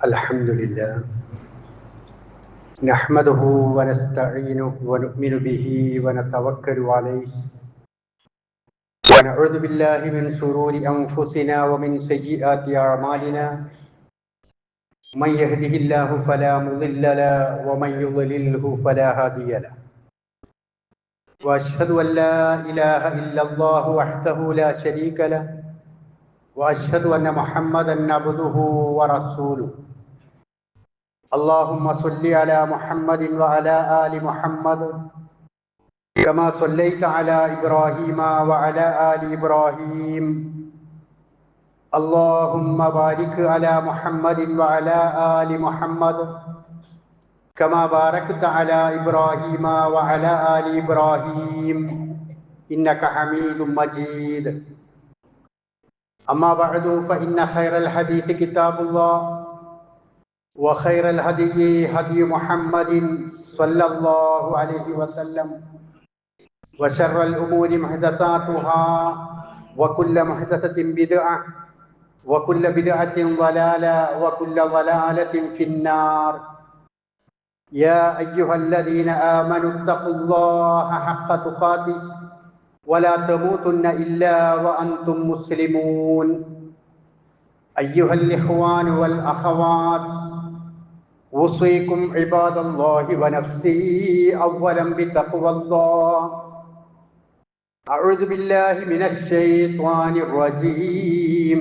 الحمد لله نحمده ونستعينه ونؤمن به ونتوكل عليه ونعوذ بالله من شرور أنفسنا ومن سيئات أعمالنا من يهده الله فلا مضل له ومن يضلله فلا هادي له وأشهد أن لا إله إلا الله وحده لا شريك له وأشهد أن محمدا عبده ورسوله اللهم صل على محمد وعلى آل محمد كما صليت على إبراهيم وعلى آل إبراهيم اللهم بارك على محمد وعلى آل محمد كما باركت على إبراهيم وعلى آل إبراهيم إنك حميد مجيد أما بعد فإن خير الحديث كتاب الله وخير الهدي هدي محمد صلى الله عليه وسلم وشر الأمور محدثاتها وكل محدثة بدعة وكل بدعة ضلالة وكل ضلالة في النار يا أيها الذين آمنوا اتقوا الله حق تقاته ولا تموتن إلا وأنتم مسلمون أيها الإخوان والأخوات أوصيكم عباد الله ونفسي أولا بتقوى الله أعوذ بالله من الشيطان الرجيم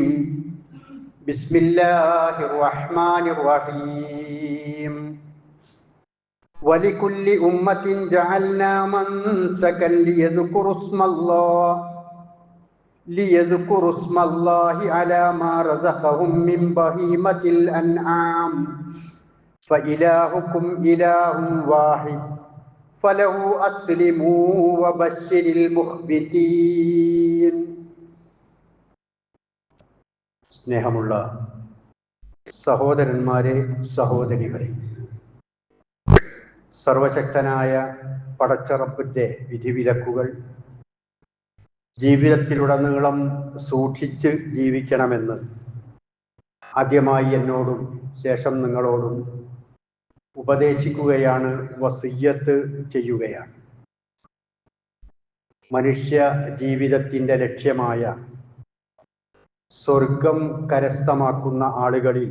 بسم الله الرحمن الرحيم ولكل أمة جعلنا منسكا ليذكروا اسم الله على ما رزقهم من بهيمة الأنعام فإلهكم إله واحد فله أسلموا وبشر المخبتين. സ്നേഹമുള്ള സഹോദരന്മാരെ, സഹോദരികളെ, സർവശക്തനായ പടച്ചറപ്പിൻ്റെ വിധിവിലക്കുകൾ ജീവിതത്തിലുടനീളം സൂക്ഷിച്ച് ജീവിക്കണമെന്ന് ആദ്യമായി എന്നോടും ശേഷം നിങ്ങളോടും ഉപദേശിക്കുകയാണ്, വസിയ്യത്ത് ചെയ്യുകയാണ്. മനുഷ്യ ജീവിതത്തിൻ്റെ ലക്ഷ്യമായ സ്വർഗം കരസ്ഥമാക്കുന്ന ആളുകളിൽ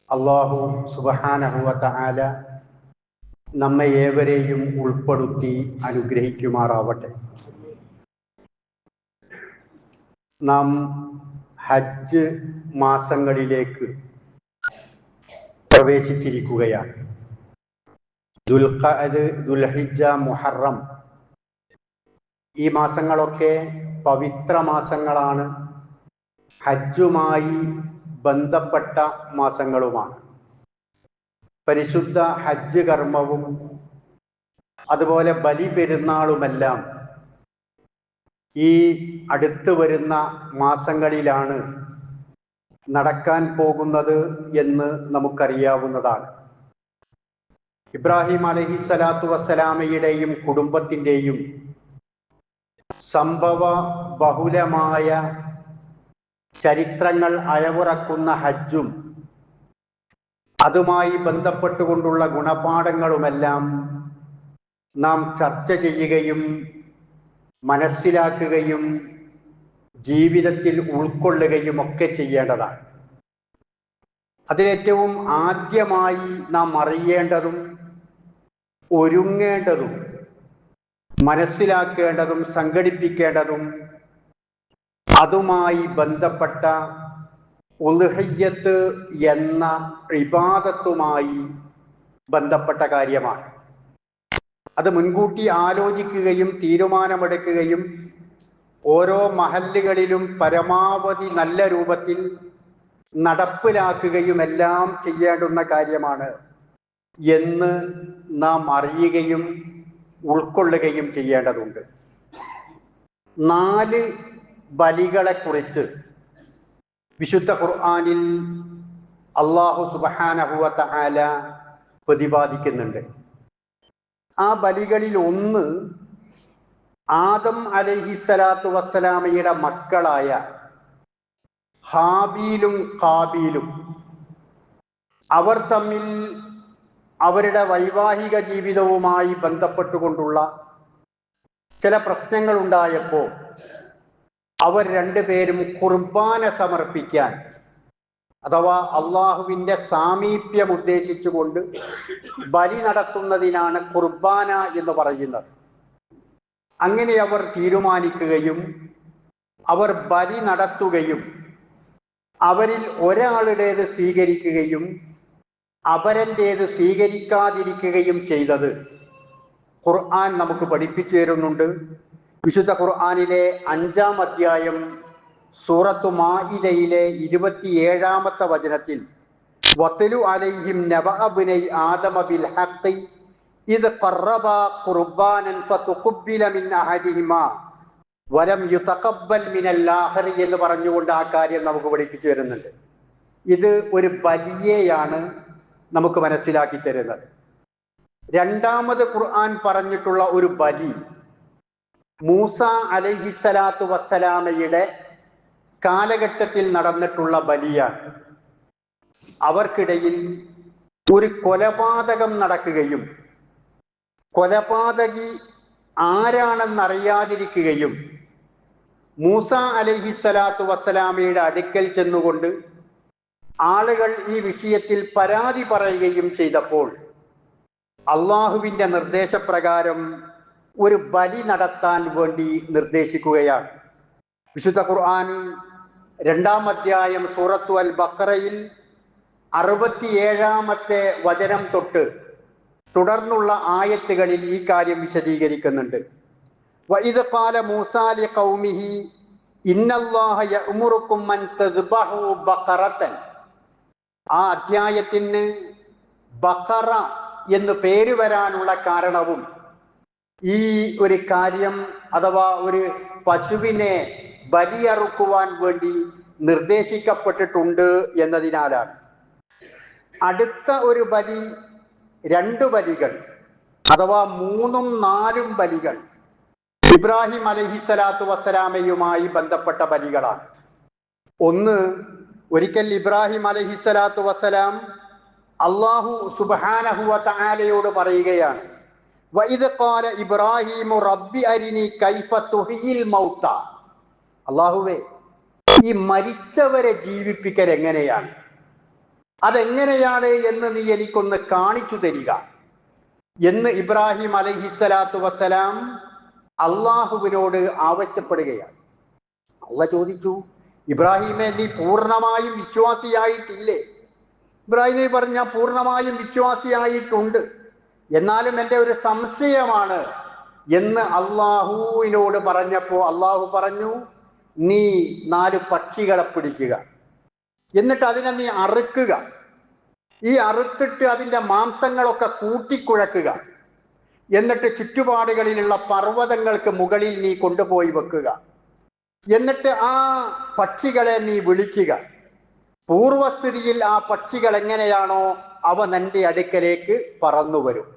അല്ലാഹു സുബ്ഹാനഹു വ തആല നമ്മെ ഏവരെയും ഉൾപ്പെടുത്തി അനുഗ്രഹിക്കുമാറാവട്ടെ. നാം ഹജ്ജ് മാസങ്ങളിലേക്ക് പ്രവേശിച്ചിരിക്കുകയാണ്. ദുൽഖഅദ്, ദുൽഹിജ്ജ, മുഹറം ഈ മാസങ്ങളൊക്കെ പവിത്ര മാസങ്ങളാണ്. ഹജ്ജുമായി ബന്ധപ്പെട്ട മാസങ്ങളുമാണ്. പരിശുദ്ധ ഹജ്ജ് കർമ്മവും അതുപോലെ ബലി പെരുന്നാളുമെല്ലാം ഈ അടുത്ത് വരുന്ന മാസങ്ങളിലാണ് നടക്കാൻ പോകുന്നത് എന്ന് നമുക്കറിയാവുന്നതാണ്. ഇബ്രാഹിം അലൈഹിസ്സലാത്തു വസ്സലാമയുടെയും കുടുംബത്തിൻ്റെയും സംഭവ ബഹുലമായ ചരിത്രങ്ങൾ അയവുറക്കുന്ന ഹജ്ജും അതുമായി ബന്ധപ്പെട്ടുകൊണ്ടുള്ള ഗുണപാഠങ്ങളുമെല്ലാം നാം ചർച്ച ചെയ്യുകയും മനസ്സിലാക്കുകയും ജീവിതത്തിൽ ഉൾക്കൊള്ളുകയും ഒക്കെ ചെയ്യേണ്ടതാണ്. അതിലേറ്റവും ആദ്യമായി നാം അറിയേണ്ടതും ഒരുങ്ങേണ്ടതും മനസ്സിലാക്കേണ്ടതും സംഘടിപ്പിക്കേണ്ടതും അതുമായി ബന്ധപ്പെട്ട ഉളുഹിയ്യത്ത് എന്ന ഇബാദത്തുമായി ബന്ധപ്പെട്ട കാര്യമാണ്. അത് മുൻകൂട്ടി ആലോചിക്കുകയും തീരുമാനമെടുക്കുകയും ഓരോ മഹല്ലുകളിലും പരമാവധി നല്ല രൂപത്തിൽ നടപ്പിലാക്കുകയുമെല്ലാം ചെയ്യേണ്ടുന്ന കാര്യമാണ് എന്ന് നാം അറിയുകയും ഉൾക്കൊള്ളുകയും ചെയ്യേണ്ടതുണ്ട്. 4 ബലികളെക്കുറിച്ച് വിശുദ്ധ ഖുർആനിൽ അല്ലാഹു സുബ്ഹാനഹു വ തആല പ്രതിപാദിക്കുന്നുണ്ട്. ആ ബലികളിൽ ഒന്ന് ആദം അലൈഹിസ്സലാത്തു വസ്സലാമയുടെ മക്കളായ ഹാബീലും ഖാബീലും അവർ തമ്മിൽ അവരുടെ വൈവാഹിക ജീവിതവുമായി ബന്ധപ്പെട്ടുകൊണ്ടുള്ള ചില പ്രശ്നങ്ങൾ ഉണ്ടായപ്പോൾ അവർ രണ്ടുപേരും ഖുർബാന സമർപ്പിക്കാൻ, അഥവാ അള്ളാഹുവിൻ്റെ സാമീപ്യം ഉദ്ദേശിച്ചുകൊണ്ട് ബലി നടത്തുന്നതിനാണ് ഖുർബാന എന്ന് പറയുന്നത്. അങ്ങനെ അവർ തീരുമാനിക്കുകയും അവർ ബലി നടത്തുകയും അവരിൽ ഒരാളുടേത് സ്വീകരിക്കുകയും അപരൻ്റേത് സ്വീകരിക്കാതിരിക്കുകയും ചെയ്തത് ഖുർആൻ നമുക്ക് പഠിപ്പിച്ചു തരുന്നുണ്ട്. വിശുദ്ധ ഖുർആനിലെ 5-ാം അധ്യായം സൂറത്തു മാഇദയിലെ 27-ാമത്തെ വചനത്തിൽ വത്ലു അലൈഹിം നബഅ ഇബ്നൈ ആദമ ബിൽ ഹഖ് ഇദ് ഖറബാ ഖുർബാനൻ ഫതുഖബ്ബില മിൻ അഹദിഹിമാ വലം യുതഖബ്ബൽ മിനൽ ആഖർ എന്ന് പറഞ്ഞുകൊണ്ട് ആ കാര്യം നമുക്ക് പഠിപ്പിച്ചു തരുന്നുണ്ട്. ഇത് ഒരു ബലിയെയാണ് നമുക്ക് മനസ്സിലാക്കി തരുന്നത്. രണ്ടാമത് ഖുർആൻ പറഞ്ഞിട്ടുള്ള ഒരു ബലി മൂസ അലൈഹിസ്സലാത്തു വസ്സലാമയുടെ കാലഘട്ടത്തിൽ നടന്നിട്ടുള്ള ബലിയാണ്. അവർക്കിടയിൽ ഒരു കൊലപാതകം നടക്കുകയും കൊലപാതകി ആരാണെന്നറിയാതിരിക്കുകയും മൂസ അലൈഹിസ്സലാത്തു വസ്സലാമയുടെ അടുക്കൽ ചെന്നുകൊണ്ട് ആളുകൾ ഈ വിഷയത്തിൽ പരാതി പറയുകയും ചെയ്തപ്പോൾ അള്ളാഹുവിൻ്റെ നിർദ്ദേശപ്രകാരം ഒരു ബലി നടത്താൻ വേണ്ടി നിർദ്ദേശിക്കുകയാണ്. വിശുദ്ധ ഖുർആൻ 2-ാം അധ്യായം സൂറത്തു അൽ ബഖറയിൽ 67-ാമത്തെ വചനം തൊട്ട് തുടർന്നുള്ള ആയത്തുകളിൽ ഈ കാര്യം വിശദീകരിക്കുന്നുണ്ട്. വഇദ് ഖാല മൂസാ ലിഖൗമിഹി ഇന്നല്ലാഹ യഅ്മുറുക്കും അൻ തദ്ബഹു ബഖറതൻ. ആ അധ്യായത്തിന് ബഖറ എന്ന് പേര് വരാനുള്ള കാരണവും ഈ ഒരു കാര്യം അഥവാ ഒരു പശുവിനെ ബലിയറുക്കുവാൻ വേണ്ടി നിർദ്ദേശിക്കപ്പെട്ടിട്ടുണ്ട് എന്നതിനാലാണ്. അടുത്ത ഒരു ബലി, 2 ബലികൾ അഥവാ 3ഉം 4ഉം ബലികൾ ഇബ്രാഹിം അലൈഹിസ്സലാത്തു വസ്സലാമയുമായി ബന്ധപ്പെട്ട ബലികളാണ്. ഒന്ന്, ഒരിക്കൽ ഇബ്രാഹിം അലൈഹിസ്സലാത്തു വസ്സലാം അല്ലാഹു സുബ്ഹാനഹു വ തആലയോട് പറയുകയാണ്, വഇദ് ഖാല ഇബ്രാഹിമു റബ്ബി അരിനി കൈഫ തുഹ്യിൽ മൗത. അല്ലാഹുവേ, ഈ മരിച്ചവരെ ജീവിപ്പിക്കൽ എങ്ങനെയാണ്, അതെങ്ങനെയാണ് എന്ന് നീ എനിക്കൊന്ന് കാണിച്ചു തരിക എന്ന് ഇബ്രാഹിം അലൈഹിസ്സലാത്തു വസ്സലാം അള്ളാഹുവിനോട് ആവശ്യപ്പെടുകയാണ്. അള്ളാഹ് ചോദിച്ചു, ഇബ്രാഹിമെ, നീ പൂർണ്ണമായും വിശ്വാസിയായിട്ടില്ലേ? ഇബ്രാഹിം പറഞ്ഞു, ഞാൻ പൂർണ്ണമായും വിശ്വാസിയായിട്ടുണ്ട്, എന്നാലും എൻ്റെ ഒരു സംശയമാണ് എന്ന് അള്ളാഹുവിനോട് പറഞ്ഞപ്പോൾ അള്ളാഹു പറഞ്ഞു, നീ 4 പക്ഷികളെ പിടിക്കുക, എന്നിട്ട് അതിനെ നീ അറുക്കുക, ഈ അറുത്തിട്ട് അതിൻ്റെ മാംസങ്ങളൊക്കെ കൂട്ടിക്കുഴക്കുക, എന്നിട്ട് ചുറ്റുപാടുകളിലുള്ള പർവ്വതങ്ങൾക്ക് മുകളിൽ നീ കൊണ്ടുപോയി വെക്കുക, എന്നിട്ട് ആ പക്ഷികളെ നീ വിളിക്കുക. പൂർവസ്ഥിതിയിൽ ആ പക്ഷികൾ എങ്ങനെയാണോ അവ നിന്റെ അടുക്കലേക്ക് പറന്നു വരും.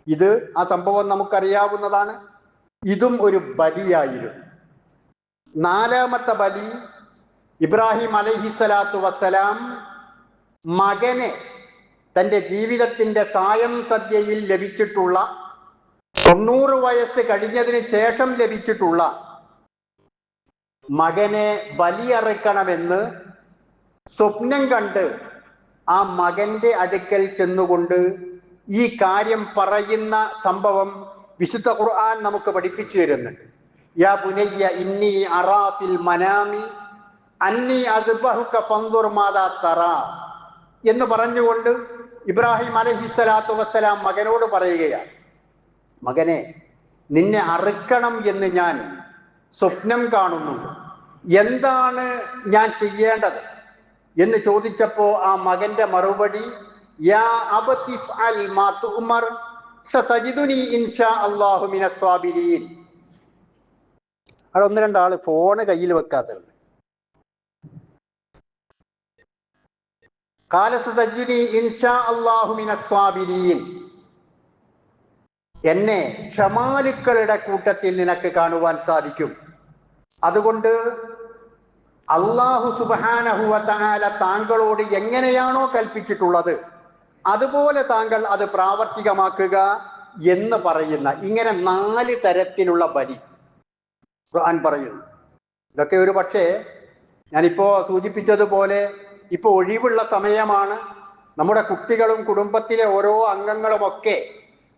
ഇത് ആ സംഭവം നമുക്കറിയാവുന്നതാണ്. ഇതും ഒരു ബലിയായിരുന്നു. 4ാമത്തെ ബലി, ഇബ്രാഹിം അലൈഹിസ്സലാത്തു വസ്സലാം മകനെ തൻ്റെ ജീവിതത്തിൻ്റെ സായം സദ്യയിൽ ലഭിച്ചിട്ടുള്ള 90 വയസ്സ് കഴിഞ്ഞതിന് ശേഷം ലഭിച്ചിട്ടുള്ള മകനെ ബലിയറുക്കണമെന്ന് സ്വപ്നം കണ്ട് ആ മകന്റെ അടുക്കൽ ചെന്നുകൊണ്ട് ഈ കാര്യം പറയുന്ന സംഭവം വിശുദ്ധ ഖുർആൻ നമുക്ക് പഠിപ്പിച്ചു തരുന്നുണ്ട്. യാ ബുനയ്യ ഇന്നി അറാ ഫിൽ മനാമി അന്നി അദ്ബഹുക ഫൻദുർ മാദാ തറാ എന്ന് പറഞ്ഞുകൊണ്ട് ഇബ്രാഹിം അലൈഹിസ്സലാത്തു വസ്സലാം മകനോട് പറയുകയാണ്, മകനെ, നിന്നെ അറുക്കണം എന്ന് ഞാൻ സ്വപ്നം കാണുന്നുണ്ട്, എന്താണ് ഞാൻ ചെയ്യേണ്ടത് എന്ന് ചോദിച്ചപ്പോൾ ആ മകന്റെ മറുപടി, യാ അബതി ഫഅൽ മാ തുഅ്മർ സതജിദുനി ഇൻഷാ അല്ലാഹു മിനസ് സ്വാബിരീൻ. അവിടെ 1-2 ആള് ഫോണ് കയ്യിൽ വെക്കാത്തത്. ഖാല സതജിദുനി ഇൻഷാ അല്ലാഹു മിനസ് സ്വാബിരീൻ. എന്നെ ക്ഷമാലുക്കളുടെ കൂട്ടത്തിൽ നിനക്ക് കാണുവാൻ സാധിക്കും. അതുകൊണ്ട് അല്ലാഹു സുബ്ഹാനഹു വ തആല താങ്കളോട് എങ്ങനെയാണോ കൽപ്പിച്ചിട്ടുള്ളത് അതുപോലെ താങ്കൾ അത് പ്രാവർത്തികമാക്കുക എന്ന് പറയുന്ന ഇങ്ങനെ 4 തരത്തിലുള്ള ബലി ഖുർആൻ പറയുന്നു. ഇതൊക്കെ ഒരു പക്ഷേ ഞാനിപ്പോ സൂചിപ്പിച്ചതുപോലെ ഇപ്പൊ ഒഴിവുള്ള സമയമാണ്. നമ്മുടെ കുട്ടികളും കുടുംബത്തിലെ ഓരോ അംഗങ്ങളുമൊക്കെ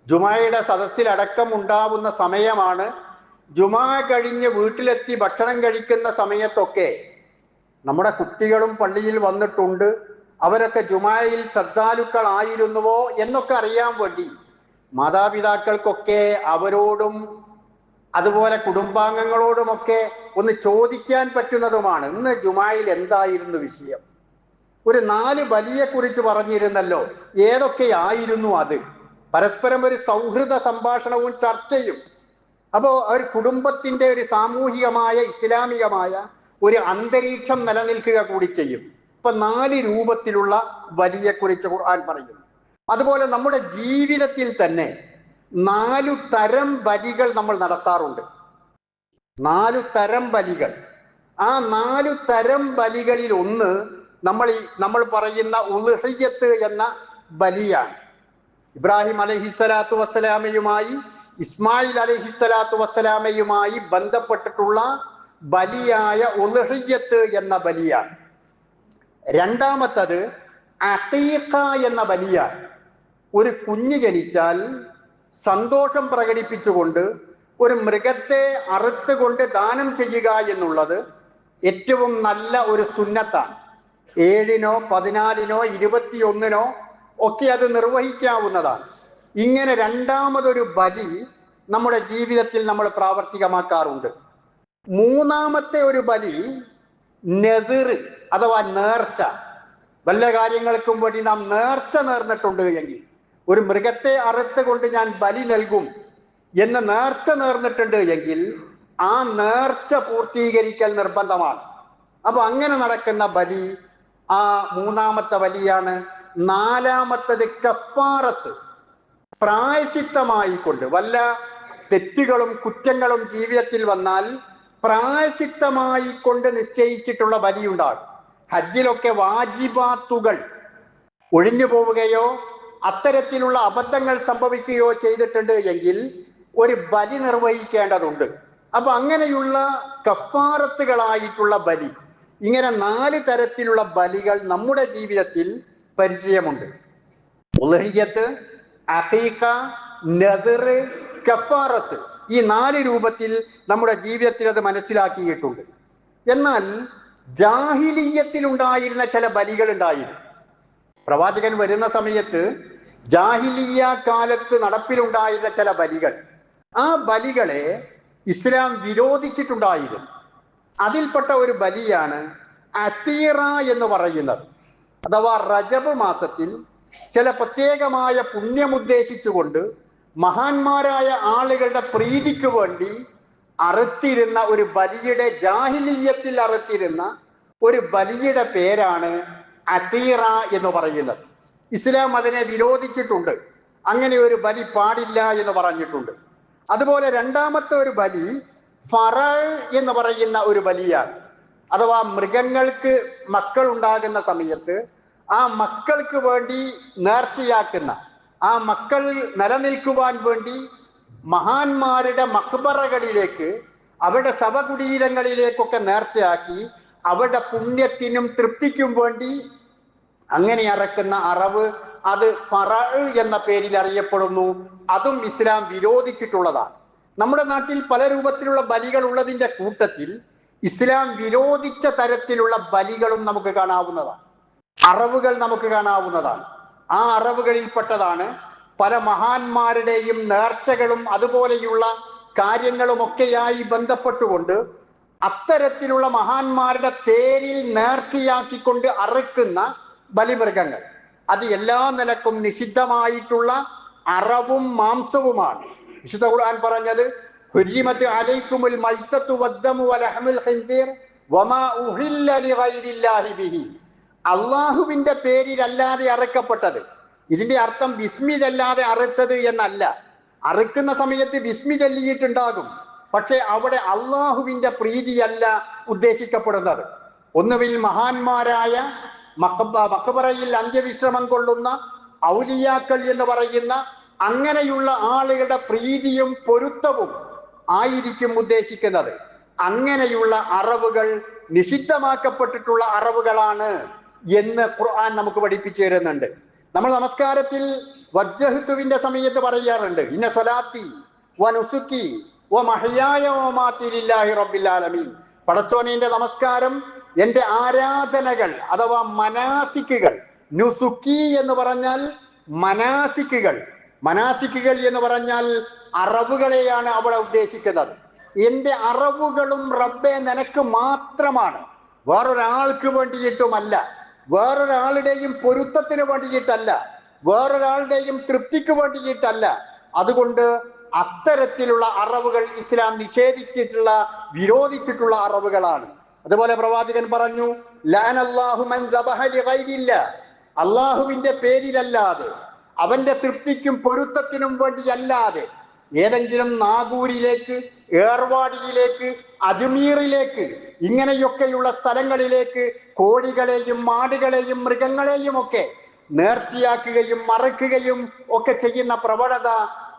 ജുമായുടെ സദസ്സിലടക്കം ഉണ്ടാവുന്ന സമയമാണ്. ജുമാ കഴിഞ്ഞ് വീട്ടിലെത്തി ഭക്ഷണം കഴിക്കുന്ന സമയത്തൊക്കെ നമ്മുടെ കുട്ടികളും പള്ളിയിൽ വന്നിട്ടുണ്ട്. അവരൊക്കെ ജുമായിൽ ശ്രദ്ധാലുക്കളായിരുന്നുവോ എന്നൊക്കെ അറിയാൻ വേണ്ടി മാതാപിതാക്കൾക്കൊക്കെ അവരോടും അതുപോലെ കുടുംബാംഗങ്ങളോടുമൊക്കെ ഒന്ന് ചോദിക്കാൻ പറ്റുന്നതുമാണ്. ഇന്ന് ജുമായിൽ എന്തായിരുന്നു വിഷയം? ഒരു 4 ബലിയെക്കുറിച്ച് പറഞ്ഞിരുന്നല്ലോ. ഏതൊക്കെയായിരുന്നു അത്? പരസ്പരം ഒരു സൗഹൃദ സംഭാഷണവും ചർച്ചയും. അപ്പോൾ ഒരു കുടുംബത്തിന്റെ ഒരു സാമൂഹികമായ ഇസ്ലാമികമായ ഒരു അന്തരീക്ഷം നിലനിൽക്കുക കൂടി ചെയ്യും. ഇപ്പൊ 4 രൂപത്തിലുള്ള ബലിയെക്കുറിച്ച് ഖുർആൻ പറയുന്നു. അതുപോലെ നമ്മുടെ ജീവിതത്തിൽ തന്നെ 4 തരം ബലികൾ നമ്മൾ നടത്താറുണ്ട്. 4 തരം ബലികൾ. ആ 4 തരം ബലികളിൽ ഒന്ന് നമ്മൾ പറയുന്ന ഉളുഹിയ്യത്ത് എന്ന ബലിയാണ്. ഇബ്രാഹിം അലൈഹിസ്സലാത്തു വസ്സലാമയുമായി ഇസ്മായിൽ അലൈഹിസ്സലാത്തു വസ്സലാമയുമായി ബന്ധപ്പെട്ടിട്ടുള്ള ബലിയായ ഉളുഹിയ്യത്ത് എന്ന ബലിയാണ്. രണ്ടാമത്തത് അഖീഖ എന്ന ബലിയാണ്. ഒരു കുഞ്ഞ് ജനിച്ചാൽ സന്തോഷം പ്രകടിപ്പിച്ചുകൊണ്ട് ഒരു മൃഗത്തെ അറുത്തുകൊണ്ട് ദാനം ചെയ്യുക എന്നുള്ളത് ഏറ്റവും നല്ല ഒരു സുന്നത്താണ്. 7-നോ 14-നോ 21-നോ ഒക്കെ അത് നിർവഹിക്കാവുന്നതാണ്. ഇങ്ങനെ രണ്ടാമതൊരു ബലി നമ്മുടെ ജീവിതത്തിൽ നമ്മൾ പ്രാവർത്തികമാക്കാറുണ്ട്. മൂന്നാമത്തെ ഒരു ബലി നദിർ അഥവാ നേർച്ച. വല്ല കാര്യങ്ങൾക്കും വേണ്ടി നാം നേർച്ച നേർന്നിട്ടുണ്ട് എങ്കിൽ, ഒരു മൃഗത്തെ അറുത്തുകൊണ്ട് ഞാൻ ബലി നൽകും എന്ന് നേർച്ച നേർന്നിട്ടുണ്ട് എങ്കിൽ ആ നേർച്ച പൂർത്തീകരിക്കൽ നിർബന്ധമാണ്. അപ്പൊ അങ്ങനെ നടക്കുന്ന ബലി ആ മൂന്നാമത്തെ ബലിയാണ്. നാലാമത്തത് കഫാറത്ത്, പ്രായശ്ചിത്തമായിക്കൊണ്ട് വല്ല തെറ്റുകളും കുറ്റങ്ങളും ജീവിതത്തിൽ വന്നാൽ പ്രായശ്ചിത്തമായിക്കൊണ്ട് നിശ്ചയിച്ചിട്ടുള്ള ബലിയുണ്ടാകും. ഹജ്ജിലൊക്കെ വാജിബാത്തുകൾ ഒഴിഞ്ഞു പോവുകയോ അത്തരത്തിലുള്ള അബദ്ധങ്ങൾ സംഭവിക്കുകയോ ചെയ്തിട്ടുണ്ട് എങ്കിൽ ഒരു ബലി നിർവഹിക്കേണ്ടതുണ്ട്. അപ്പൊ അങ്ങനെയുള്ള കഫാറത്തുകളായിട്ടുള്ള ബലി, ഇങ്ങനെ 4 തരത്തിലുള്ള ബലികൾ നമ്മുടെ ജീവിതത്തിൽ പരിചയമുണ്ട്. ഉളുഹിയ്യത്ത്, അഖീഖ, നദിർ, കഫാറത്ത്, ഈ 4 രൂപത്തിൽ നമ്മുടെ ജീവിതത്തിൽ അത് മനസ്സിലാക്കിയിട്ടുണ്ട്. എന്നാൽ ജാഹിലിയ്യത്തിൽ ഉണ്ടായിരുന്ന ചില ബലികൾ ഉണ്ടായിരുന്നു. പ്രവാചകൻ വരുന്ന സമയത്ത് ജാഹിലിയ്യ കാലത്ത് നടപ്പിലുണ്ടായിരുന്ന ചില ബലികൾ, ആ ബലികളെ ഇസ്ലാം വിരോധിച്ചിട്ടുണ്ടായിരുന്നു. അതിൽപ്പെട്ട ഒരു ബലിയാണ് അത്തീറ എന്ന് പറയുന്നത്. അഥവാ റജബ് മാസത്തിൽ ചില പ്രത്യേകമായ പുണ്യമുദ്ദേശിച്ചുകൊണ്ട് മഹാന്മാരായ ആളുകളുടെ പ്രീതിക്ക് വേണ്ടി അറുത്തിരുന്ന ഒരു ബലിയുടെ, ജാഹിലിയ്യത്തിൽ അറുത്തിരുന്ന ഒരു ബലിയുടെ പേരാണ് അത്തീറ എന്ന് പറയുന്നത്. ഇസ്ലാം അതിനെ വിരോധിച്ചിട്ടുണ്ട്. അങ്ങനെ ഒരു ബലി പാടില്ല എന്ന് പറഞ്ഞിട്ടുണ്ട്. അതുപോലെ രണ്ടാമത്തെ ഒരു ബലി ഫറഅ് എന്ന് പറയുന്ന ഒരു ബലിയാണ്. അഥവാ മൃഗങ്ങൾക്ക് മക്കൾ ഉണ്ടാകുന്ന സമയത്ത് ആ മക്കൾക്ക് വേണ്ടി നേർച്ചയാക്കുന്ന, ആ മക്കൾ നിലനിൽക്കുവാൻ വേണ്ടി മഹാന്മാരുടെ മഖ്ബറകളിലേക്ക്, അവരുടെ ശവകുടീരങ്ങളിലേക്കൊക്കെ നേർച്ചയാക്കി അവരുടെ പുണ്യത്തിനും തൃപ്തിക്കും വേണ്ടി അങ്ങനെ അറക്കുന്ന അറവ്, അത് ഫറഅ് എന്ന പേരിൽ അറിയപ്പെടുന്നു. അതും ഇസ്ലാം വിരോധിച്ചിട്ടുള്ളതാണ്. നമ്മുടെ നാട്ടിൽ പല രൂപത്തിലുള്ള ബലികൾ ഉള്ളതിൻ്റെ കൂട്ടത്തിൽ ഇസ്ലാം വിരോധിച്ച തരത്തിലുള്ള ബലികളും നമുക്ക് കാണാവുന്നതാണ്. അറവുകൾ നമുക്ക് കാണാവുന്നതാണ്. ആ അറവുകളിൽപ്പെട്ടതാണ് പല മഹാന്മാരുടെയും നേർച്ചകളും അതുപോലെയുള്ള കാര്യങ്ങളുമൊക്കെയായി ബന്ധപ്പെട്ടുകൊണ്ട് അത്തരത്തിലുള്ള മഹാന്മാരുടെ പേരിൽ നേർച്ചയാക്കിക്കൊണ്ട് അറുക്കുന്ന ബലിമൃഗങ്ങൾ. അത് എല്ലാ നിലക്കും നിഷിദ്ധമായിട്ടുള്ള അറവും മാംസവുമാണ്. വിശുദ്ധ ഖുർആൻ പറഞ്ഞത് ഹുരിമത്ത് അലൈക്കുമുൽ മൈത്തത്തു വദ്ദമു വലഹമുൽ ഖിൻസീർ വമാ ഉഹില്ല ലിഗൈരില്ലാഹി ബിഹി. അല്ലാഹുവിന്റെ പേരിലല്ലാതെ അറുക്കപ്പെട്ടത്. ഇതിന്റെ അർത്ഥം ബിസ്മിലല്ലാതെ അറുത്തത് എന്നല്ല. അറുക്കുന്ന സമയത്ത് ബിസ്മി ചൊല്ലിയിട്ടുണ്ടാകും, പക്ഷെ അവിടെ അള്ളാഹുവിന്റെ പ്രീതിയല്ല ഉദ്ദേശിക്കപ്പെടുന്നത്. ഒന്നുകിൽ മഹാന്മാരായ മഖബറയിൽ അന്ത്യവിശ്രമം കൊള്ളുന്ന ഔലിയാക്കൾ എന്ന് പറയുന്ന അങ്ങനെയുള്ള ആളുകളുടെ പ്രീതിയും പൊരുത്തവും ആയിരിക്കും ഉദ്ദേശിക്കുന്നത്. അങ്ങനെയുള്ള അറവുകൾ നിഷിദ്ധമാക്കപ്പെട്ടിട്ടുള്ള അറവുകളാണ് എന്ന് ഖുർആൻ നമുക്ക് പഠിപ്പിച്ചു തരുന്നുണ്ട്. നമ്മൾ നമസ്കാരത്തിൽ വജ്ജഹ്തുവിന്റെ സമയത്ത് പറയാറുണ്ട്, ഇന്ന സ്വലാത്തി വ നുസുക്കി വ മഹ്യായ വ മമാതി ലില്ലാഹി റബ്ബിൽ ആലമീൻ. പടച്ചോനിന്റെ നമസ്കാരം, എന്റെ ആരാധനകൾ അഥവാ മനാസിക്കുകൾ. നുസുക്കി എന്ന് പറഞ്ഞാൽ മനാസിക്കുകൾ. മനാസിക്കുകൾ എന്ന് പറഞ്ഞാൽ അറവുകളെയാണ് അവിടെ ഉദ്ദേശിക്കുന്നത്. എന്റെ അറവുകളും റബ്ബെ നിനക്ക് മാത്രമാണ്, വേറൊരാൾക്ക് വേണ്ടിയിട്ടുമല്ല, വേറൊരാളുടെയും പൊരുത്തത്തിന് വേണ്ടിയിട്ടല്ല, വേറൊരാളുടെയും തൃപ്തിക്ക് വേണ്ടിയിട്ടല്ല. അതുകൊണ്ട് അത്തരത്തിലുള്ള അറവുകൾ ഇസ്ലാം നിഷേധിച്ചിട്ടുള്ള, വിരോധിച്ചിട്ടുള്ള അറവുകളാണ്. അതുപോലെ പ്രവാചകൻ പറഞ്ഞു, ലഅനല്ലാഹു മൻ ദബഹ ലിഗൈരില്ലാ, അള്ളാഹുവിന്റെ പേരിലല്ലാതെ, അവന്റെ തൃപ്തിക്കും പൊരുത്തത്തിനും വേണ്ടിയല്ലാതെ ഏതെങ്കിലും നാഗൂരിലേക്ക്, ഏർവാടിയിലേക്ക്, അജ്മീറിലേക്ക്, ഇങ്ങനെയൊക്കെയുള്ള സ്ഥലങ്ങളിലേക്ക് കോഴികളെയും മാടുകളെയും മൃഗങ്ങളെയും ഒക്കെ നേർച്ചയാക്കുകയും മറക്കുകയും ഒക്കെ ചെയ്യുന്ന പ്രവണത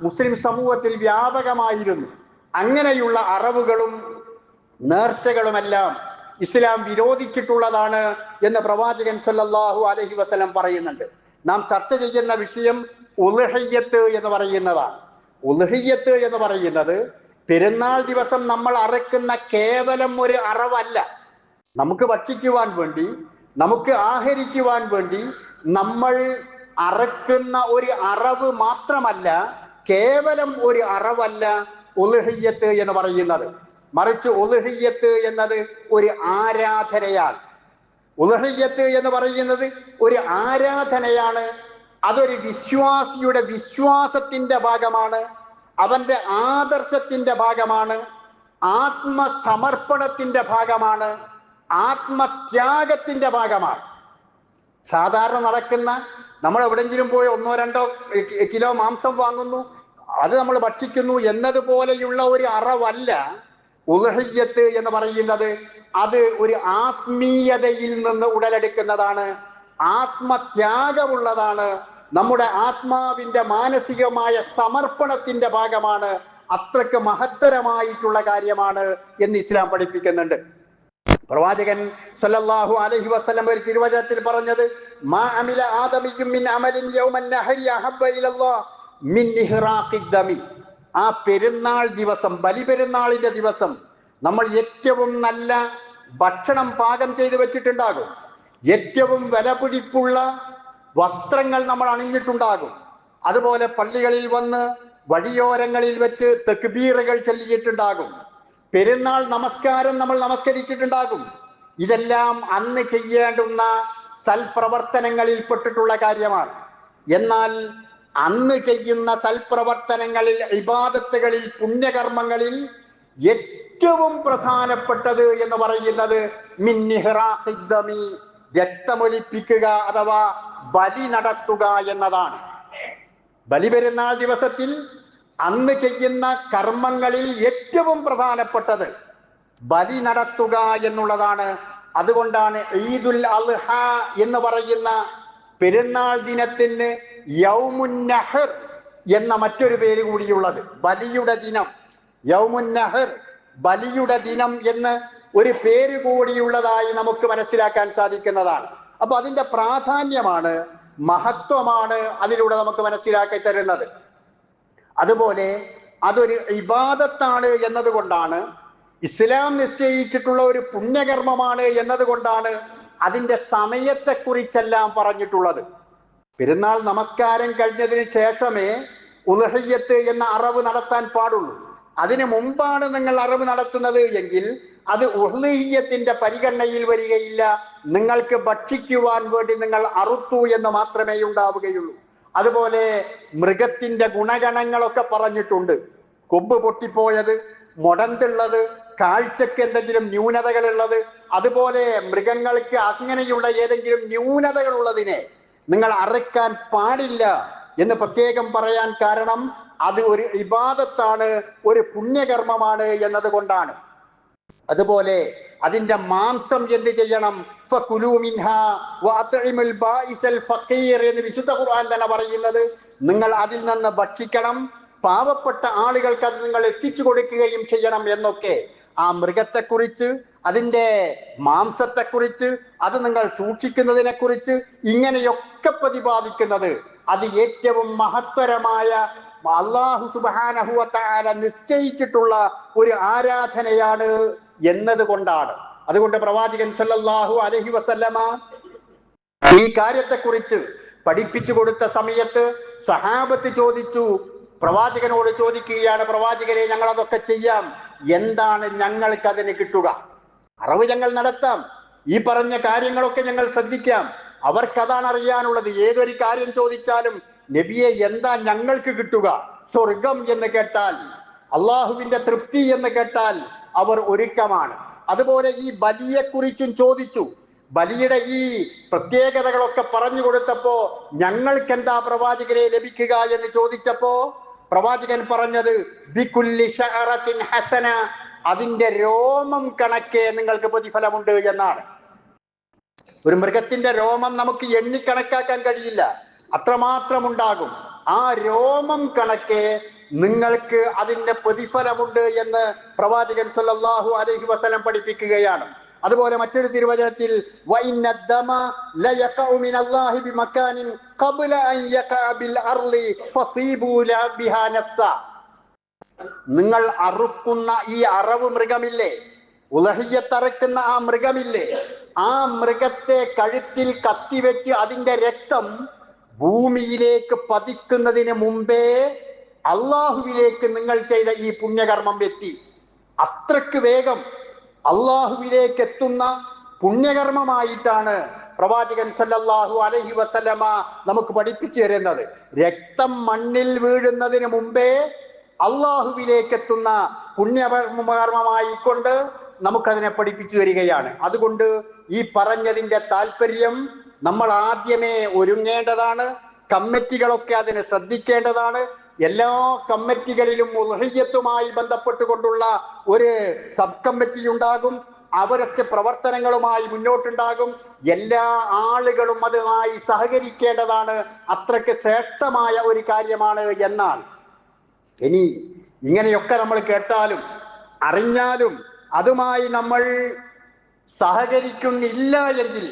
മുസ്ലിം സമൂഹത്തിൽ വ്യാപകമായിരുന്നു. അങ്ങനെയുള്ള അറവുകളും നേർച്ചകളുമെല്ലാം ഇസ്ലാം വിരോധിച്ചിട്ടുള്ളതാണ് എന്ന് പ്രവാചകൻ സല്ലല്ലാഹു അലൈഹി വസല്ലം പറയുന്നുണ്ട്. നാം ചർച്ച ചെയ്യുന്ന വിഷയം ഉളുഹിയ്യത്ത് എന്ന് പറയുന്നതാണ്. ഉളുഹിയ്യത്ത് എന്ന് പറയുന്നത് പെരുന്നാൾ ദിവസം നമ്മൾ അറക്കുന്ന കേവലം ഒരു അറവല്ല. നമുക്ക് ഭക്ഷിക്കുവാൻ വേണ്ടി, നമുക്ക് ആഹരിക്കുവാൻ വേണ്ടി നമ്മൾ അറക്കുന്ന ഒരു അറവ് മാത്രമല്ല, കേവലം ഒരു അറവല്ല ഉളുഹിയ്യത്ത് എന്ന് പറയുന്നത്. മറിച്ച് ഉളുഹിയ്യത്ത് എന്നത് ഒരു ആരാധനയാണ്. ഉളുഹിയ്യത്ത് എന്ന് പറയുന്നത് ഒരു ആരാധനയാണ്. അതൊരു വിശ്വാസിയുടെ വിശ്വാസത്തിന്റെ ഭാഗമാണ്, അവന്റെ ആദർശത്തിന്റെ ഭാഗമാണ്, ആത്മസമർപ്പണത്തിന്റെ ഭാഗമാണ്, ആത്മത്യാഗത്തിന്റെ ഭാഗമാണ്. സാധാരണ നടക്കുന്ന, നമ്മൾ എവിടെങ്കിലും പോയി 1-2 കിലോ മാംസം വാങ്ങുന്നു, അത് നമ്മൾ ഭക്ഷിക്കുന്നു എന്നതുപോലെയുള്ള ഒരു അറവല്ല ഉളുഹിയ്യത്ത് എന്ന് പറയുന്നത്. അത് ഒരു ആത്മീയതയിൽ നിന്ന് ഉടലെടുക്കുന്നതാണ്, ആത്മത്യാഗമുള്ളതാണ്, നമ്മുടെ ആത്മാവിന്റെ മാനസികമായ സമർപ്പണത്തിന്റെ ഭാഗമാണ്. അത്രയ്ക്ക് മഹത്തരമായിട്ടുള്ള കാര്യമാണ് എന്ന് ഇസ്ലാം പഠിപ്പിക്കുന്നുണ്ട്. പ്രവാചകൻ സല്ലല്ലാഹു അലൈഹി വസല്ലം ഒരു തിരുവചനത്തിൽ പറഞ്ഞത്, മാ അമില ആദമിയ്യും മിൻ അമലിൻ യൗമൻ നഹരി അഹബ്ബ ഇലല്ലാഹ് മിൻ ഇഹ്റാഖിദ് ദമി. ആ പെരുന്നാൾ ദിവസം, ബലിപെരുന്നാളിന്റെ ദിവസം നമ്മൾ ഏറ്റവും നല്ല ഭക്ഷണം പാകം ചെയ്ത് വെച്ചിട്ടുണ്ടാകും, ഏറ്റവും വിലപിടിപ്പുള്ള വസ്ത്രങ്ങൾ നമ്മൾ അണിഞ്ഞിട്ടുണ്ടാകും. അതുപോലെ പള്ളികളിൽ വന്ന് വഴിയോരങ്ങളിൽ വെച്ച് തക്ബീറുകൾ ചൊല്ലിയിട്ടുണ്ടാകും, പെരുന്നാൾ നമസ്കാരം നമ്മൾ നമസ്കരിച്ചിട്ടുണ്ടാകും. ഇതെല്ലാം അന്ന് ചെയ്യേണ്ടുന്ന സൽപ്രവർത്തനങ്ങളിൽ പെട്ടിട്ടുള്ള കാര്യമാണ്. എന്നാൽ അന്ന് ചെയ്യുന്ന സൽപ്രവർത്തനങ്ങളിൽ, ഇബാദത്തുകളിൽ, പുണ്യകർമ്മങ്ങളിൽ ഏറ്റവും പ്രധാനപ്പെട്ടത് എന്ന് പറയുന്നത് മിൻ ഇഹ്റാഖിദ് ദമി, രക്തമൊലിപ്പിക്കുക അഥവാ ബലി നടത്തുക എന്നതാണ്. ബലിപെരുന്നാൾ ദിവസത്തിൽ അന്ന് ചെയ്യുന്ന കർമ്മങ്ങളിൽ ഏറ്റവും പ്രധാനപ്പെട്ടത് ബലി നടത്തുക എന്നുള്ളതാണ്. അതുകൊണ്ടാണ് ഈദുൽ അദ്ഹ എന്ന് പറയുന്ന പെരുന്നാൾ ദിനത്തിന് യൗമുൻ നഹർ എന്ന മറ്റൊരു പേര് കൂടിയുള്ളത്. ബലിയുടെ ദിനം, യൗമുൻ നഹർ, ബലിയുടെ ദിനം എന്ന് ഒരു പേര് കൂടിയുള്ളതായി നമുക്ക് മനസ്സിലാക്കാൻ സാധിക്കുന്നതാണ്. അപ്പൊ അതിന്റെ പ്രാധാന്യമാണ്, മഹത്വമാണ് അതിലൂടെ നമുക്ക് മനസ്സിലാക്കി തരുന്നത്. അതുപോലെ അതൊരു ഇബാദത്താണ് എന്നതുകൊണ്ടാണ്, ഇസ്ലാം നിശ്ചയിച്ചിട്ടുള്ള ഒരു പുണ്യകർമ്മമാണ് എന്നതുകൊണ്ടാണ് അതിന്റെ സമയത്തെക്കുറിച്ചെല്ലാം പറഞ്ഞിട്ടുള്ളത്. പെരുന്നാൾ നമസ്കാരം കഴിഞ്ഞതിന് ശേഷമേ ഉളുഹിയ്യത്ത് എന്ന അറവ് നടത്താൻ പാടുള്ളൂ. അതിനു മുമ്പാണ് നിങ്ങൾ അറവ് നടത്തുന്നത് എങ്കിൽ അത് ഉളുഹിയ്യത്തിന്റെ പരിഗണനയിൽ വരികയില്ല. നിങ്ങൾക്ക് ഭക്ഷിക്കുവാൻ വേണ്ടി നിങ്ങൾ അറുത്തു എന്ന് മാത്രമേ ഉണ്ടാവുകയുള്ളൂ. അതുപോലെ മൃഗത്തിന്റെ ഗുണഗണങ്ങളൊക്കെ പറഞ്ഞിട്ടുണ്ട്. കൊമ്പ് പൊട്ടിപ്പോയത്, മുടന്തുള്ളത്, കാഴ്ചക്ക് എന്തെങ്കിലും ന്യൂനതകളുള്ളത്, അതുപോലെ മൃഗങ്ങൾക്ക് അങ്ങനെയുള്ള ഏതെങ്കിലും ന്യൂനതകൾ ഉള്ളതിനെ നിങ്ങൾ അറക്കാൻ പാടില്ല എന്ന് പ്രത്യേകം പറയാൻ കാരണം അത് ഒരു ഇബാദത്താണ്, ഒരു പുണ്യകർമ്മമാണ് എന്നതുകൊണ്ടാണ്. അതുപോലെ അതിന്റെ മാംസം എന്ത് ചെയ്യണം? ഫകുലൂ മിൻഹാ വഅത്ഇമുൽ ബാഇസൽ ഫഖീർ എന്ന് വിശുദ്ധ ഖുർആൻ തന്നെ പറയുന്നത്. നിങ്ങൾ അതിൽ നിന്ന് ഭക്ഷിക്കണം, പാവപ്പെട്ട ആളുകൾക്ക് അത് നിങ്ങൾ എത്തിച്ചു കൊടുക്കുകയും ചെയ്യണം എന്നൊക്കെ. ആ മൃഗത്തെക്കുറിച്ച്, അതിൻ്റെ മാംസത്തെക്കുറിച്ച്, അത് നിങ്ങൾ സൂക്ഷിക്കുന്നതിനെ കുറിച്ച് ഇങ്ങനെയൊക്കെ പ്രതിപാദിക്കുന്നത് അത് ഏറ്റവും മഹത്തരമായ അല്ലാഹു സുബ്ഹാനഹു വ തആല നിശ്ചയിച്ചിട്ടുള്ള ഒരു ആരാധനയാണ് എന്നതുകൊണ്ടാണ്. അതുകൊണ്ട് പ്രവാചകൻ സല്ലല്ലാഹു അലൈഹി വസല്ലമ ഈ കാര്യത്തെക്കുറിച്ച് പഠിപ്പിച്ചു കൊടുത്ത സമയത്ത് സഹാബത്ത് ചോദിച്ചു, പ്രവാചകനോട് ചോദിക്കുകയാണ്, പ്രവാചകരെ ഞങ്ങൾ അതൊക്കെ ചെയ്യാം, എന്താണ് ഞങ്ങൾക്ക് അതിന് കിട്ടുക? അറിവ് ഞങ്ങൾ നടത്താം, ഈ പറഞ്ഞ കാര്യങ്ങളൊക്കെ ഞങ്ങൾ ശ്രദ്ധിക്കാം. അവർക്കതാണ് അറിയാനുള്ളത്. ഏതൊരു കാര്യം ചോദിച്ചാലും നബിയെ എന്താ ഞങ്ങൾക്ക് കിട്ടുക? സ്വർഗം എന്ന് കേട്ടാൽ, അള്ളാഹുവിന്റെ തൃപ്തി എന്ന് കേട്ടാൽ അവർ ഒരുക്കമാണ്. അതുപോലെ ഈ ബലിയെക്കുറിച്ചും ചോദിച്ചു. ബലിയുടെ ഈ പ്രത്യേകതകളൊക്കെ പറഞ്ഞു കൊടുത്തപ്പോ ഞങ്ങൾക്ക് എന്താ പ്രവാചകരെ ലഭിക്കുക എന്ന് ചോദിച്ചപ്പോ പ്രവാചകൻ പറഞ്ഞത് ബികുല്ലി ശഅറത്തിൻ ഹസന, അതിന്റെ രോമം കണക്കെ നിങ്ങൾക്ക് പ്രതിഫലമുണ്ട് എന്നാണ്. ഒരു മൃഗത്തിന്റെ രോമം നമുക്ക് എണ്ണിക്കണക്കാക്കാൻ കഴിയില്ല, അത്രമാത്രം ഉണ്ടാകും. ആ രോമം കണക്കെ നിങ്ങൾക്ക് അതിന്റെ പ്രതിഫലമുണ്ട് എന്ന് പ്രവാചകൻ സല്ലല്ലാഹു അലൈഹി വസല്ലം പഠിപ്പിക്കുകയാണ്. അതുപോലെ മറ്റൊരു തിരുവചനത്തിൽ വഇന്നദ്ദമ ലയഖഉ മിനല്ലാഹി ബിമകാനിൻ ഖബ്ല അൻ യഖഅ ബിൽ അർളി ഫതീബു ബിഹാ നഫ്സ, നിങ്ങൾ അറുക്കുന്ന ഈ അറവ് മൃഗമില്ലേ, ഉലഹിയ്യത്ത് അറുക്കുന്ന ആ മൃഗമില്ലേ, ആ മൃഗത്തെ കഴുത്തിൽ കത്തിവെച്ച് അതിന്റെ രക്തം ഭൂമിയിലേക്ക് പതിക്കുന്നതിന് മുമ്പേ അള്ളാഹുവിലേക്ക് നിങ്ങൾ ചെയ്ത ഈ പുണ്യകർമ്മം എത്തി. അത്രക്ക് വേഗം അള്ളാഹുവിലേക്ക് എത്തുന്ന പുണ്യകർമ്മമായിട്ടാണ് പ്രവാചകൻ സല്ലല്ലാഹു അലൈഹി വസല്ലമ നമുക്ക് പഠിപ്പിച്ചു തരുന്നത്. രക്തം മണ്ണിൽ വീഴുന്നതിന് മുമ്പേ അള്ളാഹുവിലേക്ക് എത്തുന്ന പുണ്യകർമ്മമായിക്കൊണ്ട് നമുക്കതിനെ പഠിപ്പിച്ചു തരികയാണ്. അതുകൊണ്ട് ഈ പറഞ്ഞതിന്റെ താല്പര്യം നമ്മൾ ആദ്യമേ ഒരുങ്ങേണ്ടതാണ്. കമ്മിറ്റികളൊക്കെ അതിനെ ശ്രദ്ധിക്കേണ്ടതാണ്. എല്ലാ കമ്മിറ്റികളിലും ഉൽഹിയ്യത്തുമായി ബന്ധപ്പെട്ടുകൊണ്ടുള്ള ഒരു സബ് കമ്മിറ്റി ഉണ്ടാകും. അവരൊക്കെ പ്രവർത്തനങ്ങളുമായി മുന്നോട്ടുണ്ടാകും. എല്ലാ ആളുകളും അതുമായി സഹകരിക്കേണ്ടതാണ്. അത്രയ്ക്ക് ശ്രേഷ്ഠമായ ഒരു കാര്യമാണ് എന്നാണ്. ഇനി ഇങ്ങനെയൊക്കെ നമ്മൾ കേട്ടാലും അറിഞ്ഞാലും അതുമായി നമ്മൾ സഹകരിക്കുന്നില്ല എങ്കിൽ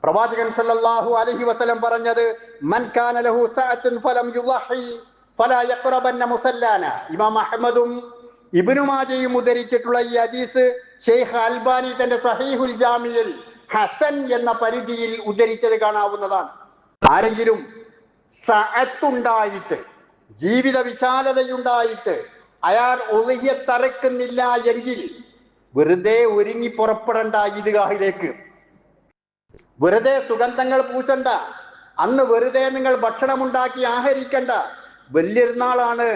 പ്രവാചകൻ സല്ലല്ലാഹു അലൈഹി വസല്ലം പറഞ്ഞത് മൻ കാന ലഹു സഅത്തുൻ ഫലം യുളഹി ഫലാ യഖറബന്ന മുസല്ലാന. ഇമാം അഹ്മദും ഇബ്നു മാജയും ഉദ്ധരിച്ചിട്ടുള്ള ഈ ഹദീസ് ഷെയ്ഖ് അൽബാനി തന്റെ സഹീഹുൽ ജാമിയിൽ ഹസൻ എന്ന പരിധിയിൽ ഉദ്ധരിച്ചത് കാണാവുന്നതാണ്. ആരെങ്കിലും സഅത്തുണ്ടായിട്ട്, ജീവിത വിശാലതയുണ്ടായിട്ട് അയാൾ ഉളിഹ്യത്തറക്കുന്നില്ല എങ്കിൽ വെറുതെ ഒരുങ്ങി പുറപ്പെടണ്ട ഈദ്ഗാഹിലേക്ക്, വെറുതെ സുഗന്ധങ്ങൾ പൂശണ്ട, അന്ന് വെറുതെ നിങ്ങൾ ഭക്ഷണമുണ്ടാക്കി ആഹരിക്കണ്ട. വലിയൊരുനാളാണ്,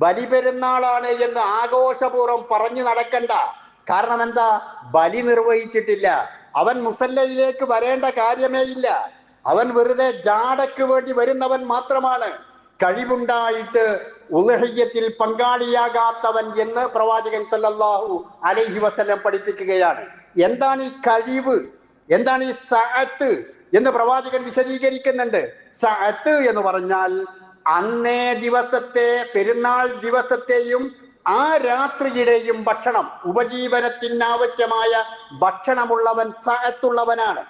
ബലിപെരുന്നാളാണ് എന്ന് ആഘോഷപൂർവ്വം പറഞ്ഞു നടക്കണ്ട. കാരണം എന്താ? ബലി നിർവഹിച്ചിട്ടില്ല. അവൻ മുസല്ലയിലേക്ക് വരേണ്ട കാര്യമേ ഇല്ല. അവൻ വെറുതെ ജാടക്ക് വേണ്ടി വരുന്നവൻ മാത്രമാണ്. കഴിവുണ്ടായിട്ട് ഉളുഹിയ്യത്തിൽ പങ്കാളിയാകാത്തവൻ എന്ന് പ്രവാചകൻ സല്ലല്ലാഹു അലൈഹി വസല്ലം പഠിപ്പിക്കുകയാണ്. എന്താണ് ഈ കഴിവ്, എന്താണ് ഈ സഅത്ത് എന്ന് പ്രവാചകൻ വിശദീകരിക്കുന്നുണ്ട്. സഅത്ത് എന്ന് പറഞ്ഞാൽ അന്നേ ദിവസത്തെ പെരുന്നാൾ ദിവസത്തെയും ആ രാത്രിയുടെയും ഭക്ഷണം, ഉപജീവനത്തിനാവശ്യമായ ഭക്ഷണമുള്ളവൻ സഅത്തുള്ളവനാണ്.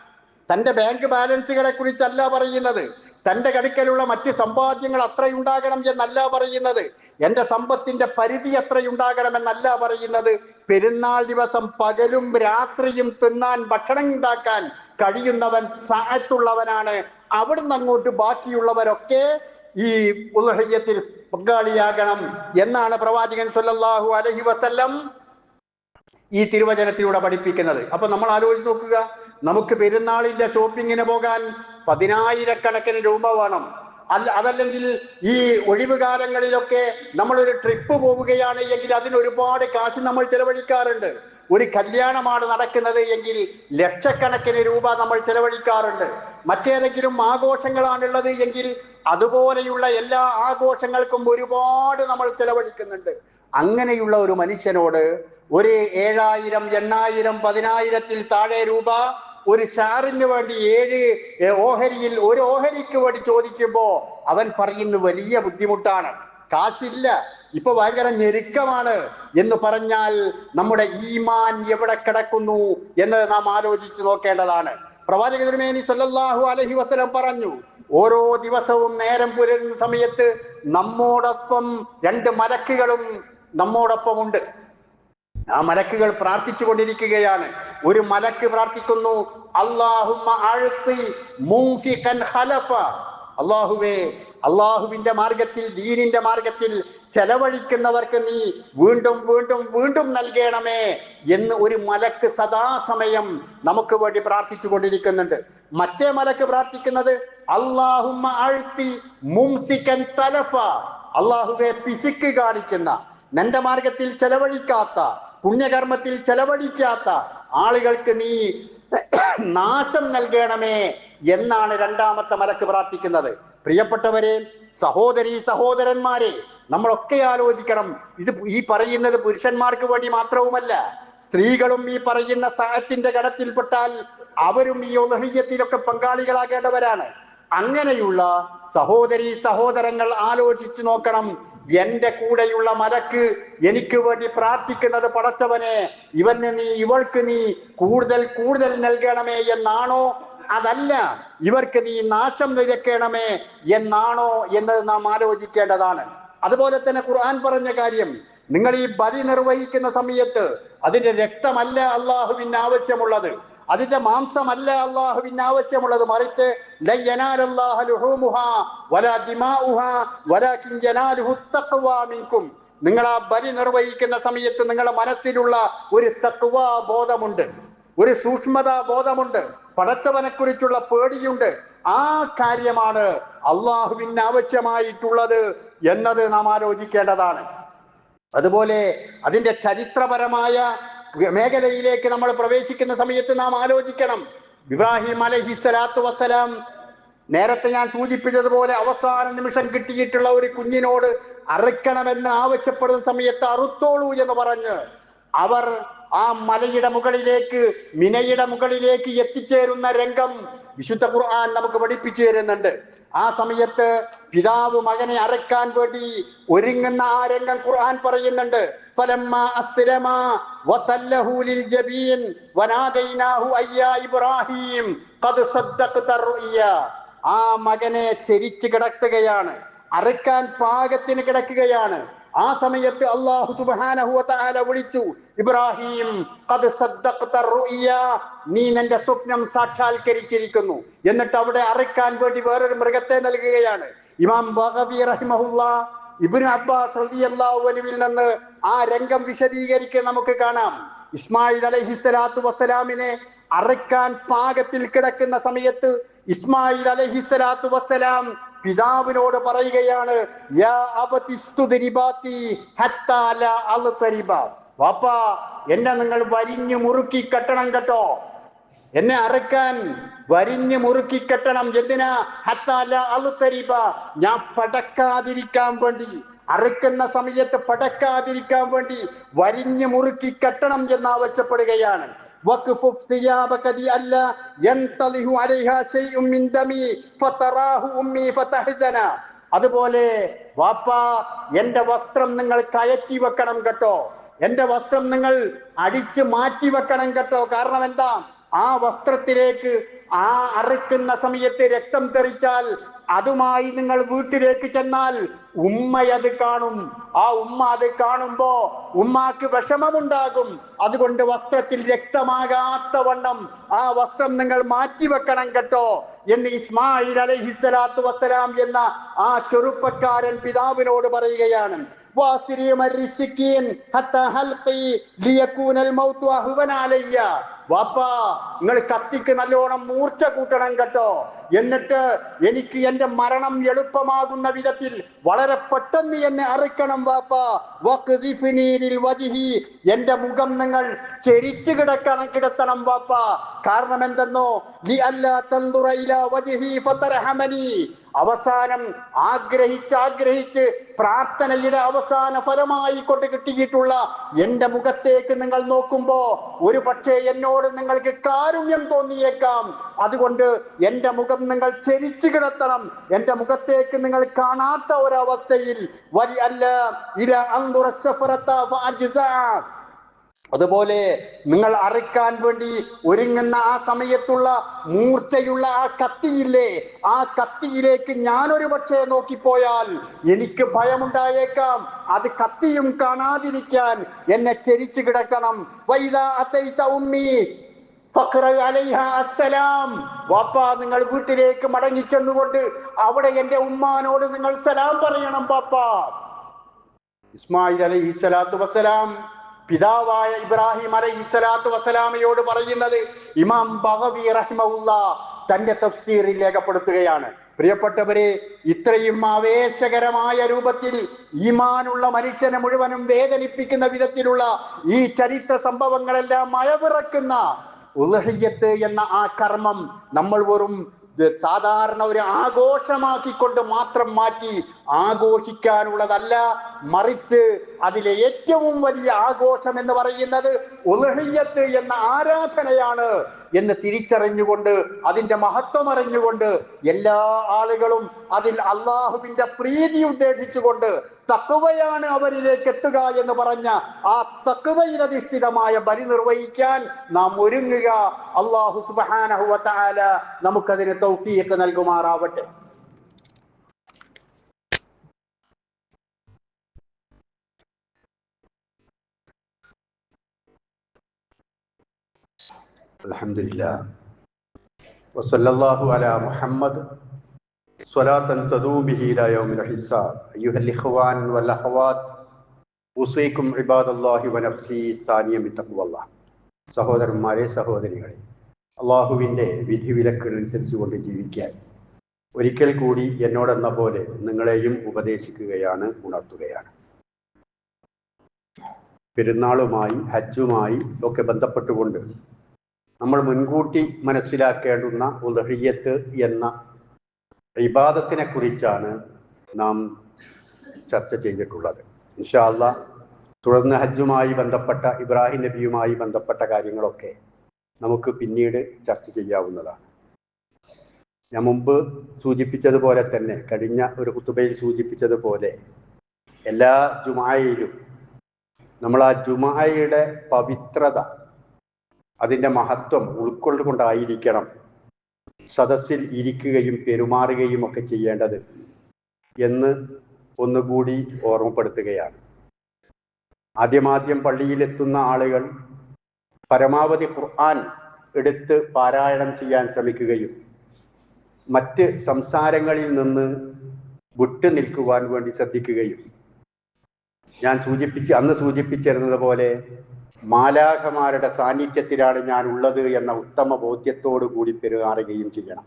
തന്റെ ബാങ്ക് ബാലൻസുകളെ കുറിച്ചല്ല പറയുന്നത്, തന്റെ കടുക്കലുള്ള മറ്റ് സമ്പാദ്യങ്ങൾ അത്രയുണ്ടാകണം എന്നല്ല പറയുന്നത്, എന്റെ സമ്പത്തിന്റെ പരിധി എത്രയുണ്ടാകണമെന്നല്ല പറയുന്നത്. പെരുന്നാൾ ദിവസം പകലും രാത്രിയും തിന്നാൻ, ഭക്ഷണം ഉണ്ടാക്കാൻ കഴിയുന്നവൻ സഅത്തുള്ളവനാണ്. അവിടുന്ന് അങ്ങോട്ട് ബാക്കിയുള്ളവരൊക്കെ ഈ ഉൽഹിയ്യത്തിൽ പങ്കാളിയാകണം എന്നാണ് പ്രവാചകൻ സല്ലല്ലാഹു അലൈഹി വസല്ലം ഈ തിരുവചനത്തിലൂടെ പഠിപ്പിക്കുന്നത്. അപ്പൊ നമ്മൾ ആലോചിച്ച് നോക്കുക, നമുക്ക് പെരുന്നാളിന്റെ ഷോപ്പിങ്ങിന് പോകാൻ 10,000 രൂപ വേണം. അതല്ലെങ്കിൽ ഈ ഒഴിവുകാലങ്ങളിലൊക്കെ നമ്മളൊരു ട്രിപ്പ് പോവുകയാണ് എങ്കിൽ അതിന് ഒരുപാട് കാശ് നമ്മൾ ചെലവഴിക്കാറുണ്ട്. ഒരു കല്യാണമാണ് നടക്കുന്നത് എങ്കിൽ ലക്ഷക്കണക്കിന് രൂപ നമ്മൾ ചെലവഴിക്കാറുണ്ട്. മറ്റേതെങ്കിലും ആഘോഷങ്ങളാണുള്ളത് എങ്കിൽ അതുപോലെയുള്ള എല്ലാ ആഘോഷങ്ങൾക്കും ഒരുപാട് നമ്മൾ ചെലവഴിക്കുന്നുണ്ട്. അങ്ങനെയുള്ള ഒരു മനുഷ്യനോട് ഒരു 7000, 8000, 10,000-ൽ താഴെ രൂപ ഒരു ഷാറിന് വേണ്ടി 7 ഓഹരിയിൽ ഒരു ഓഹരിക്ക് വേണ്ടി ചോദിക്കുമ്പോ അവൻ പറയുന്നു വലിയ ബുദ്ധിമുട്ടാണ്, കാശില്ല, ഇപ്പൊ ഭയങ്കര ഞെരുക്കമാണ് എന്ന് പറഞ്ഞാൽ നമ്മുടെ ഈമാൻ എവിടെ കിടക്കുന്നു എന്ന് നാം ആലോചിച്ച് നോക്കേണ്ടതാണ്. പ്രവാചക തിരുമേനി സല്ലല്ലാഹു അലൈഹി വസല്ലം പറഞ്ഞു, ഓരോ ദിവസവും നേരം പുലരുന്ന സമയത്ത് നമ്മോടൊപ്പം 2 മലക്കുകളും നമ്മോടൊപ്പമുണ്ട്. ആ മലക്കുകൾ പ്രാർത്ഥിച്ചു കൊണ്ടിരിക്കുകയാണ്. ഒരു മലക്ക് പ്രാർത്ഥിക്കുന്നു, അല്ലാഹുമ്മ അഅ്തി മുൻഫിഖൻ ഖലഫ, അല്ലാഹുവേ, അല്ലാഹുവിന്റെ മാർഗത്തിൽ, ദീനിന്റെ മാർഗത്തിൽ ചെലവഴിക്കുന്നവർക്ക് നീ വീണ്ടും വീണ്ടും വീണ്ടും നൽകണമേ എന്ന് ഒരു മലക്ക് സദാസമയം നമുക്ക് വേണ്ടി പ്രാർത്ഥിച്ചു കൊണ്ടിരിക്കുന്നുണ്ട്. മറ്റേ മലക്ക് പ്രാർത്ഥിക്കുന്നത് അല്ലാഹുമ്മ അഅ്തി മുംസികൻ തലഫ, അല്ലാഹുവേ, പിശുക്ക് കാണിക്കുന്ന, നിന്റെ മാർഗത്തിൽ ചെലവഴിക്കാത്ത, പുണ്യകർമ്മത്തിൽ ചെലവഴിക്കാത്ത ആളുകൾക്ക് നീ നാശം നൽകണമേ എന്നാണ് രണ്ടാമത്തെ മലക്ക് പ്രാർത്ഥിക്കുന്നത്. പ്രിയപ്പെട്ടവരെ, സഹോദരീ സഹോദരന്മാരെ, നമ്മളൊക്കെ ആലോചിക്കണം, ഇത് ഈ പറയുന്നത് പുരുഷന്മാർക്ക് വേണ്ടി മാത്രവുമല്ല, സ്ത്രീകളും ഈ പറയുന്ന സഅത്തിന്റെ ഗണത്തിൽപ്പെട്ടാൽ അവരും ഈ ഉദ്ഹിയ്യത്തിലൊക്കെ പങ്കാളികളാകേണ്ടവരാണ്. അങ്ങനെയുള്ള സഹോദരീ സഹോദരങ്ങൾ ആലോചിച്ചു നോക്കണം, എന്റെ കൂടെയുള്ള മലക്ക് എനിക്ക് വേണ്ടി പ്രാർത്ഥിക്കുന്നത്, പടച്ചവനെ, ഇവന് നീ, ഇവൾക്ക് നീ കൂടുതൽ കൂടുതൽ നൽകണമേ എന്നാണോ, അതല്ല ഇവർക്ക് നീ നാശം വിതയ്ക്കണമേ എന്നാണോ എന്നത് നാം ആലോചിക്കേണ്ടതാണ്. അതുപോലെ തന്നെ ഖുർആൻ പറഞ്ഞ കാര്യം, നിങ്ങൾ ഈ ബലി നിർവഹിക്കുന്ന സമയത്ത് അതിന്റെ രക്തമല്ല അള്ളാഹുവിന് ആവശ്യമുള്ളത്, അതിന്റെ മാംസമല്ല അള്ളാഹുവിന് ആവശ്യമുള്ളത്, മറിച്ച് നിങ്ങൾ ആ ബലി നിർവഹിക്കുന്ന സമയത്ത് നിങ്ങളുടെ മനസ്സിലുള്ള ഒരു തഖ്വാ ബോധമുണ്ട്, ഒരു സൂക്ഷ്മതാ ബോധമുണ്ട്, പടച്ചവനെ കുറിച്ചുള്ള പേടിയുണ്ട്. ആ കാര്യമാണ് അള്ളാഹുവിന് ആവശ്യമായിട്ടുള്ളത് എന്നത് നാം ആലോചിക്കേണ്ടതാണ്. അതുപോലെ അതിന്റെ ചരിത്രപരമായ മേഖലയിലേക്ക് നമ്മൾ പ്രവേശിക്കുന്ന സമയത്ത് നാം ആലോചിക്കണം, ഇബ്രാഹിം അലൈഹിസ്സലാത്തു വസ്സലാം, നേരത്തെ ഞാൻ സൂചിപ്പിച്ചതുപോലെ അവസാന നിമിഷം കിട്ടിയിട്ടുള്ള ഒരു കുഞ്ഞിനോട് അറുക്കണമെന്ന് ആവശ്യപ്പെടുന്ന സമയത്ത് അറുത്തോളൂ എന്ന് പറഞ്ഞ് അവർ ആ മലയുടെ മുകളിലേക്ക്, മിനയുടെ മുകളിലേക്ക് എത്തിച്ചേരുന്ന രംഗം വിശുദ്ധ ഖുർആൻ നമുക്ക് പഠിപ്പിച്ചു തരുന്നുണ്ട്. ആ സമയത്ത് പിതാവ് മകനെ അറക്കാൻ വേണ്ടി ഒരുങ്ങുന്ന ആ രംഗം ഖുർആൻ പറയുന്നുണ്ട്. ഫലമ്മാ അസ്ലമാ വതല്ലഹു ലിൽ ജബീൻ വനാദൈനാഹു അയ്യാ ഇബ്രാഹിം ഖദ് സദ്ദഖത റുയ. ആ മകനെ ചെരിച്ചു കിടക്കുകയാണ്, അറക്കാൻ പാകത്തിന് കിടക്കുകയാണ്. ആ സമയത്ത് അല്ലാഹു സുബ്ഹാനഹു വ തആല വിളിച്ചു, ഇബ്രാഹിം ഖദ് സദ്ദഖത റുയ, നീ നിന്റെ സ്വപ്നം സാക്ഷാത്കരിച്ചിരിക്കുന്നു. എന്നിട്ട് അവിടെ അറക്കാൻ വേണ്ടി വേറൊരു മൃഗത്തെ നൽകുകയാണ്. ഇമാം ബഗവി റഹിമഹുല്ലാഹ് ഇബ്നു അബ്ബാസ് റളിയല്ലാഹു അൻഹുവിൽ നിന്ന് ആ രംഗം വിശദീകരിക്കാൻ നമുക്ക് കാണാം. ഇസ്മായിൽ അലൈഹിസ്സലാത്തു വസ്സലാമിനെ അറക്കാൻ പാകത്തിൽ കിടക്കുന്ന സമയത്ത് ഇസ്മായിൽ അലൈഹിസ്സലാത്തു വസ്സലാം പിതാവിനോട് പറയുകയാണ്, യാ അബതിസ്തുദ്രിബാതി ഹത്താ ലാ അൽതരിബ, വാപ്പാ, എന്നെ നിങ്ങൾ വരിഞ്ഞു മുറുക്കി കെട്ടണം കേട്ടോ, എന്നെ അറക്കാൻ വരിഞ്ഞു മുറുക്കി കെട്ടണം. എന്തിനാ? ഹത്താ ലാ അൽതരിബ, ഞാൻ പടക്കാതിരിക്കാൻ വേണ്ടി, അറുക്കുന്ന സമയത്ത് പടക്കാതിരിക്കാൻ വേണ്ടി വരിഞ്ഞു മുറുക്കി കെട്ടണം എന്ന് ആവശ്യപ്പെടുകയാണ്. അതുപോലെ വാപ്പാ, എന്റെ വസ്ത്രം നിങ്ങൾ കയറ്റി വെക്കണം കേട്ടോ, എന്റെ വസ്ത്രം നിങ്ങൾ അടിച്ചു മാറ്റി വെക്കണം കേട്ടോ. കാരണം എന്താ? ആ വസ്ത്രത്തിലേക്ക് ആ അറുക്കുന്ന സമയത്ത് രക്തം തെറിച്ചാൽ അതുമായി നിങ്ങൾ വീട്ടിലേക്ക് ചെന്നാൽ ഉമ്മയത് കാണും. ആ ഉമ്മ അത് കാണുമ്പോ ഉമ്മാക്ക് വിഷമമുണ്ടാകും. അതുകൊണ്ട് വസ്ത്രത്തിൽ രക്തമാകാത്ത വണ്ണം ആ വസ്ത്രം നിങ്ങൾ മാറ്റിവെക്കണം കേട്ടോ എന്ന് ഇസ്മായിൽ അലൈഹിസ്സലാത്തു വസ്സലാം എന്ന ആ ചെറുപ്പക്കാരൻ പിതാവിനോട് പറയുകയാണ്. വാപ്പാ നിങ്ങൾ കത്തിക്ക് നല്ലോണം മൂർച്ച കൂട്ടണം കേട്ടോ, എന്നിട്ട് എനിക്ക് എന്റെ മരണം എളുപ്പമാകുന്ന വിധത്തിൽ വളരെ പെട്ടെന്ന് എന്നെ അറുക്കണം വാപ്പാ. എന്റെ മുഖം നിങ്ങൾ ചെരിച്ചു കിടത്തണം വാപ്പാ. കാരണം എന്തെന്നോ, അവസാനം ആഗ്രഹിച്ച് പ്രാർത്ഥനയുടെ അവസാന ഫലമായി കൊണ്ട് കിട്ടിയിട്ടുള്ള എന്റെ മുഖത്തേക്ക് നിങ്ങൾ നോക്കുമ്പോ ഒരു പക്ഷേ എന്നോട് നിങ്ങൾക്ക് കാരുണ്യം തോന്നിയേക്കാം. അതുകൊണ്ട് എന്റെ മുഖം നിങ്ങൾ ചെരിച്ചു കിടത്തണം. എന്റെ മുഖത്തേക്ക് നിങ്ങൾ കാണാത്ത ഒരവസ്ഥയിൽ അതുപോലെ നിങ്ങൾ അറുക്കാൻ വേണ്ടി ഒരുങ്ങുന്ന ആ സമയത്തുള്ള മൂർച്ചയുള്ള ആ കത്തിയില്ലേ, ആ കത്തിയിലേക്ക് ഞാനൊരു പക്ഷേ നോക്കിപ്പോയാൽ എനിക്ക് ഭയമുണ്ടായേക്കാം. അത് കത്തിയും കാണാതിരിക്കാൻ എന്നെ ചെരിച്ചു കിടക്കണം. വാപ്പാ നിങ്ങൾ വീട്ടിലേക്ക് മടങ്ങിച്ചെന്നുകൊണ്ട് അവിടെ എന്റെ ഉമ്മാനോട് നിങ്ങൾ സലാം പറയണം വാപ്പാ. ഇസ്മായിൽ അലൈഹിസ്സലാത്തു വസ്സലാം പിതാവായ ഇബ്രാഹിം അലൈഹിസ്സലാത്തു വസ്സലാമയോട് പറയുന്നത് ഇമാം ബഗവി റഹിമഹുല്ലാഹ് തന്റെ തഫ്സീറിൽ രേഖപ്പെടുത്തുകയാണ്. പ്രിയപ്പെട്ടവരെ, ഇത്രയും ആവേശകരമായ രൂപത്തിൽ ഈമാനുള്ള മനുഷ്യനെ മുഴുവനും വേദനിപ്പിക്കുന്ന വിധത്തിലുള്ള ഈ ചരിത്ര സംഭവങ്ങളെല്ലാം മഴവിറക്കുന്ന ഉളുഹിയ്യത്ത് എന്ന ആ കർമ്മം നമ്മൾ വെറും സാധാരണ ഒരു ആഘോഷമാക്കിക്കൊണ്ട് മാത്രം മാറ്റി ആഘോഷിക്കാനുള്ളതല്ല, മറിച്ച് അതിലെ ഏറ്റവും വലിയ ആഘോഷം എന്ന് പറയുന്നത് ഉളുഹിയ്യത്ത് എന്ന ആരാധനയാണ് എന്ന് തിരിച്ചറിഞ്ഞുകൊണ്ട് അതിന്റെ മഹത്വം അറിഞ്ഞുകൊണ്ട് എല്ലാ ആളുകളും അതിൽ അള്ളാഹുവിന്റെ പ്രീതി ഉദ്ദേശിച്ചുകൊണ്ട് തഖ്വയാണ് അവരിലേക്ക് എത്തുക എന്ന് പറഞ്ഞ ആ തഖ്വയിലധിഷ്ഠിതമായ ബലി നിർവഹിക്കാൻ നാം ഒരുങ്ങുക. അല്ലാഹു സുബ്ഹാനഹു വ തആല നമുക്കതിന് തൗഫീഖ് നൽകുമാറാവട്ടെ. അൽഹംദുലില്ലാഹ് വസല്ലല്ലാഹു അലാ മുഹമ്മദ് സ്വലാത്തൻ തദൂം ബിഹി ഇലാ യൗമിൽ ഹിസാബ്. അയ്യുഹൽ ഇഖ്വാൻ വൽ അഖ്വാത്ത് ഉസീകും ഇബാദല്ലാഹി വ നഫ്സി സാനിയം ബിത്തഖ്വല്ലാഹ്. സഹോദരന്മാരെ, സഹോദരികളെ, അള്ളാഹുവിൻ്റെ വിധിവിലക്കനുസരിച്ചുകൊണ്ട് ജീവിക്കാൻ ഒരിക്കൽ കൂടി എന്നോടെന്ന പോലെ നിങ്ങളെയും ഉപദേശിക്കുകയാണ്, ഉണർത്തുകയാണ്. പെരുന്നാളുമായി ഹജ്ജുമായി ഒക്കെ ബന്ധപ്പെട്ടുകൊണ്ട് നമ്മൾ മുൻകൂട്ടി മനസ്സിലാക്കേണ്ടുന്ന ഉളുഹിയ്യത്ത് എന്ന ഇബാദത്തിനെ കുറിച്ചാണ് നാം ചർച്ച ചെയ്തിട്ടുള്ളത്. ഇൻഷാ അല്ലാഹ് തുടർന്ന് ഹജ്ജുമായി ബന്ധപ്പെട്ട ഇബ്രാഹിം നബിയുമായി ബന്ധപ്പെട്ട കാര്യങ്ങളൊക്കെ നമുക്ക് പിന്നീട് ചർച്ച ചെയ്യാവുന്നതാണ്. ഞാൻ മുമ്പ് സൂചിപ്പിച്ചതുപോലെ തന്നെ, കഴിഞ്ഞ ഒരു ഖുതുബയിൽ സൂചിപ്പിച്ചതുപോലെ, എല്ലാ ജുമായിലും നമ്മൾ ആ ജുമായുടെ പവിത്രത, അതിൻ്റെ മഹത്വം ഉൾക്കൊണ്ടുകൊണ്ടായിരിക്കണം സദസ്സിൽ ഇരിക്കുകയും പെരുമാറുകയും ഒക്കെ ചെയ്യേണ്ടത് എന്ന് ഒന്നുകൂടി ഓർമ്മപ്പെടുത്തുകയാണ്. ആദ്യമാദ്യം പള്ളിയിലെത്തുന്ന ആളുകൾ പരമാവധി ഖുർആൻ എടുത്ത് പാരായണം ചെയ്യാൻ ശ്രമിക്കുകയും മറ്റ് സംസാരങ്ങളിൽ നിന്ന് വിട്ടു നിൽക്കുവാൻ വേണ്ടി ശ്രദ്ധിക്കുകയും, ഞാൻ അന്ന് സൂചിപ്പിച്ചിരുന്നത് പോലെ മാലാഖമാരുടെ സാന്നിധ്യത്തിലാണ് ഞാൻ ഉള്ളത് എന്ന ഉത്തമ ബോധ്യത്തോടു കൂടി പെരുമാറുകയും ചെയ്യണം.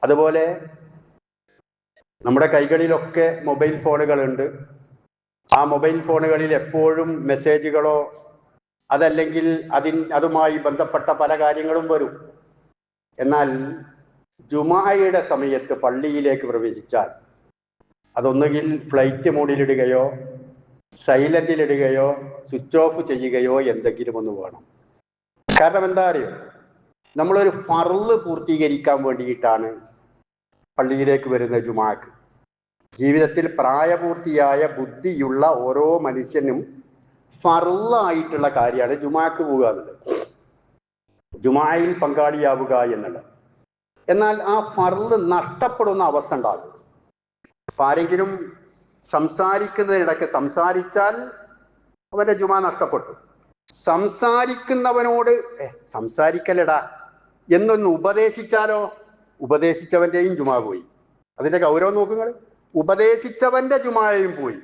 അതുപോലെ നമ്മുടെ കൈകളിലൊക്കെ മൊബൈൽ ഫോണുകളുണ്ട്. ആ മൊബൈൽ ഫോണുകളിൽ എപ്പോഴും മെസ്സേജുകളോ അതല്ലെങ്കിൽ അതുമായി ബന്ധപ്പെട്ട പല കാര്യങ്ങളും വരും. എന്നാൽ ജുമാഅയുടെ സമയത്ത് പള്ളിയിലേക്ക് പ്രവേശിച്ചാൽ അതൊന്നുകിൽ ഫ്ലൈറ്റ് മോഡിലിടുകയോ സൈലന്റിലിടുകയോ സ്വിച്ച് ഓഫ് ചെയ്യുകയോ എന്തെങ്കിലും ഒന്ന് വേണം. കാരണം എന്താ അറിയോ, നമ്മളൊരു ഫർള് പൂർത്തീകരിക്കാൻ വേണ്ടിയിട്ടാണ് പള്ളിയിലേക്ക് വരുന്ന ജുമാഅക്ക്. ജീവിതത്തിൽ പ്രായപൂർത്തിയായ ബുദ്ധിയുള്ള ഓരോ മനുഷ്യനും ഫർളായിട്ടുള്ള കാര്യമാണ് ജുമാഅക്ക് പോവുക എന്നുള്ളത്, ജുമാഅയിൽ പങ്കാളിയാവുക എന്നുള്ളത്. എന്നാൽ ആ ഫർള് നഷ്ടപ്പെടുന്ന അവസ്ഥ ഉണ്ടാകും. അപ്പൊ ആരെങ്കിലും സംസാരിക്കുന്നതിനിടയ്ക്ക് സംസാരിച്ചാൽ അവന്റെ ജുമാ നഷ്ടപ്പെട്ടു. സംസാരിക്കുന്നവനോട് സംസാരിക്കലടാ എന്നൊന്ന് ഉപദേശിച്ചാലോ, ഉപദേശിച്ചവന്റെയും ജുമാ പോയി. അതിന്റെ ഗൗരവം നോക്കുങ്ങൾ, ഉപദേശിച്ചവന്റെ ജുമായും പോയി.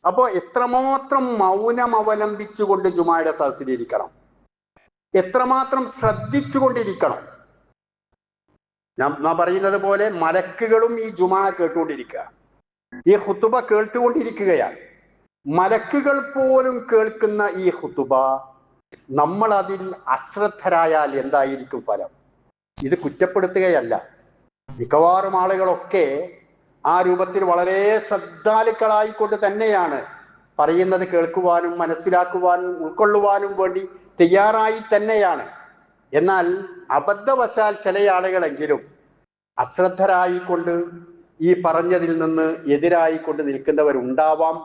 അപ്പോൾ എത്രമാത്രം മൗനം അവലംബിച്ചുകൊണ്ട് ജുമായുടെ സദസ്സിലിരിക്കണം. എത്രമാത്രം ശ്രദ്ധിച്ചുകൊണ്ടിരിക്കണം. ഞാൻ പറയുന്നത് പോലെ മലക്കുകളും ഈ ജുമാ കേട്ടുകൊണ്ടിരിക്കുക, ഈ ഖുതുബ കേട്ടുകൊണ്ടിരിക്കുകയാണ്. മലക്കുകൾ പോലും കേൾക്കുന്ന ഈ ഖുതുബ നമ്മൾ അതിൽ അശ്രദ്ധരായാൽ എന്തായിരിക്കും ഫലം? ഇത് കുറ്റപ്പെടുത്തുകയല്ല. മിക്കവാറും ആളുകളൊക്കെ ആ രൂപത്തിൽ വളരെ ശ്രദ്ധാലുക്കളായിക്കൊണ്ട് തന്നെയാണ് പറയുന്നത് കേൾക്കുവാനും മനസ്സിലാക്കുവാനും ഉൾക്കൊള്ളുവാനും വേണ്ടി തയ്യാറായി തന്നെയാണ്. എന്നാൽ അബദ്ധവശാൽ ചില ആളുകളെങ്കിലും അശ്രദ്ധരായിക്കൊണ്ട് ഈ പറഞ്ഞതിൽ നിന്ന് എതിരായിക്കൊണ്ട് നിൽക്കുന്നവരുണ്ടാവാം.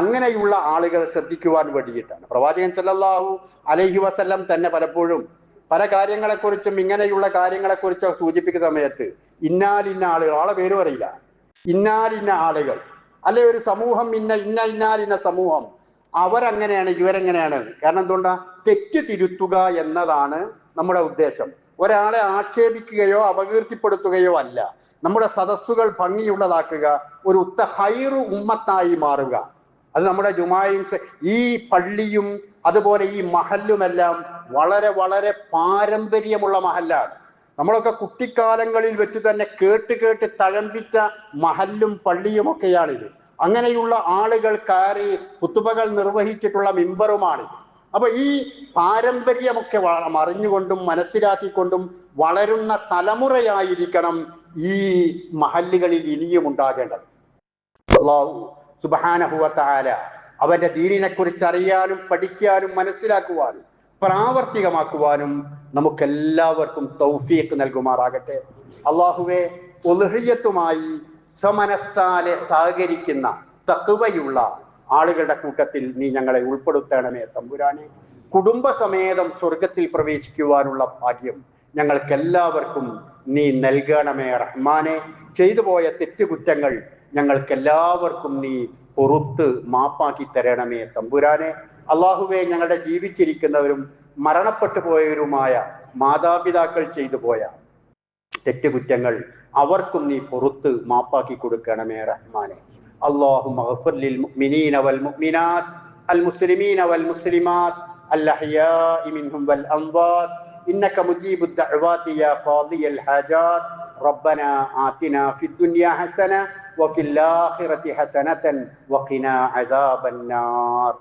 അങ്ങനെയുള്ള ആളുകൾ ശ്രദ്ധിക്കുവാൻ വേണ്ടിയിട്ടാണ് പ്രവാചകൻ സല്ലല്ലാഹു അലൈഹി വസല്ലം തന്നെ പലപ്പോഴും പല കാര്യങ്ങളെക്കുറിച്ചും ഇങ്ങനെയുള്ള കാര്യങ്ങളെക്കുറിച്ച് സൂചിപ്പിക്കുന്ന സമയത്ത് ഇന്നാലിന്ന ആളുകൾ, ആളെ പേര് പറയില്ല, ഇന്നാലിന്ന ആളുകൾ, അല്ലെ ഒരു സമൂഹം ഇന്നാലിന്ന സമൂഹം, അവരങ്ങനെയാണ് ഇവരെങ്ങനെയാണ്. കാരണം എന്തുകൊണ്ടാ? തെറ്റ് തിരുത്തുക എന്നതാണ് നമ്മുടെ ഉദ്ദേശം. ഒരാളെ ആക്ഷേപിക്കുകയോ അപകീർത്തിപ്പെടുത്തുകയോ അല്ല. നമ്മുടെ സദസ്സുകൾ ഭംഗിയുള്ളതാക്കുക, ഒരു ഹൈറു ഉമ്മത്തായി മാറുക. അത് നമ്മുടെ ജുമായും ഈ പള്ളിയും അതുപോലെ ഈ മഹല്ലുമെല്ലാം വളരെ വളരെ പാരമ്പര്യമുള്ള മഹല്ലാണ്. നമ്മളൊക്കെ കുട്ടിക്കാലങ്ങളിൽ വെച്ച് തന്നെ കേട്ട് തഴമ്പിച്ച മഹല്ലും പള്ളിയുമൊക്കെയാണിത്. അങ്ങനെയുള്ള ആളുകൾ കയറി ഖുതുബകൾ നിർവഹിച്ചിട്ടുള്ള മിമ്പറുമാണിത്. അപ്പൊ ഈ പാരമ്പര്യമൊക്കെ അറിഞ്ഞുകൊണ്ടും മനസ്സിലാക്കിക്കൊണ്ടും വളരുന്ന തലമുറയായിരിക്കണം ഈ മഹല്ലുകളിൽ ഇനിയും ഉണ്ടാകേണ്ടത്. അല്ലാഹു സുബ്ഹാനഹു വ തആല അവന്റെ ദീനിനെ കുറിച്ച് അറിയാനും പഠിക്കാനും മനസ്സിലാക്കുവാനും പ്രാവർത്തികമാക്കുവാനും നമുക്കെല്ലാവർക്കും തൗഫീഖ് നൽകുമാറാകട്ടെ. അള്ളാഹുവെ, ഉളുഹിയ്യത്തുമായി സമനസ്സാലെ സഹകരിക്കുന്ന തഖ്വയുള്ള ആളുകളുടെ കൂട്ടത്തിൽ നീ ഞങ്ങളെ ഉൾപ്പെടുത്തണമേ തമ്പുരാനെ. കുടുംബസമേതം സ്വർഗത്തിൽ പ്രവേശിക്കുവാനുള്ള ഭാഗ്യം ഞങ്ങൾക്കെല്ലാവർക്കും നീ നൽകണമേ റഹ്മാനെ. ചെയ്തു പോയ തെറ്റുകുറ്റങ്ങൾ ഞങ്ങൾക്കെല്ലാവർക്കും നീ പുറത്ത് മാപ്പാക്കി തരണമേ തമ്പുരാനെ. അള്ളാഹുവെ, ഞങ്ങളുടെ ജീവിച്ചിരിക്കുന്നവരും മരണപ്പെട്ടു പോയവരുമായ മാതാപിതാക്കൾ ചെയ്തു പോയ തെറ്റുകുറ്റങ്ങൾ അവർക്കും നീ പുറത്ത് മാപ്പാക്കി കൊടുക്കണമേ റഹ്മാനെ. اللهم اغفر للمؤمنين والمؤمنات المسلمين والمسلمات الأحياء منهم والأموات إنك مجيب الدعوات يا قاضي الحاجات. ربنا آتنا في الدنيا حسنة وفي الآخرة حسنة وقنا عذاب النار.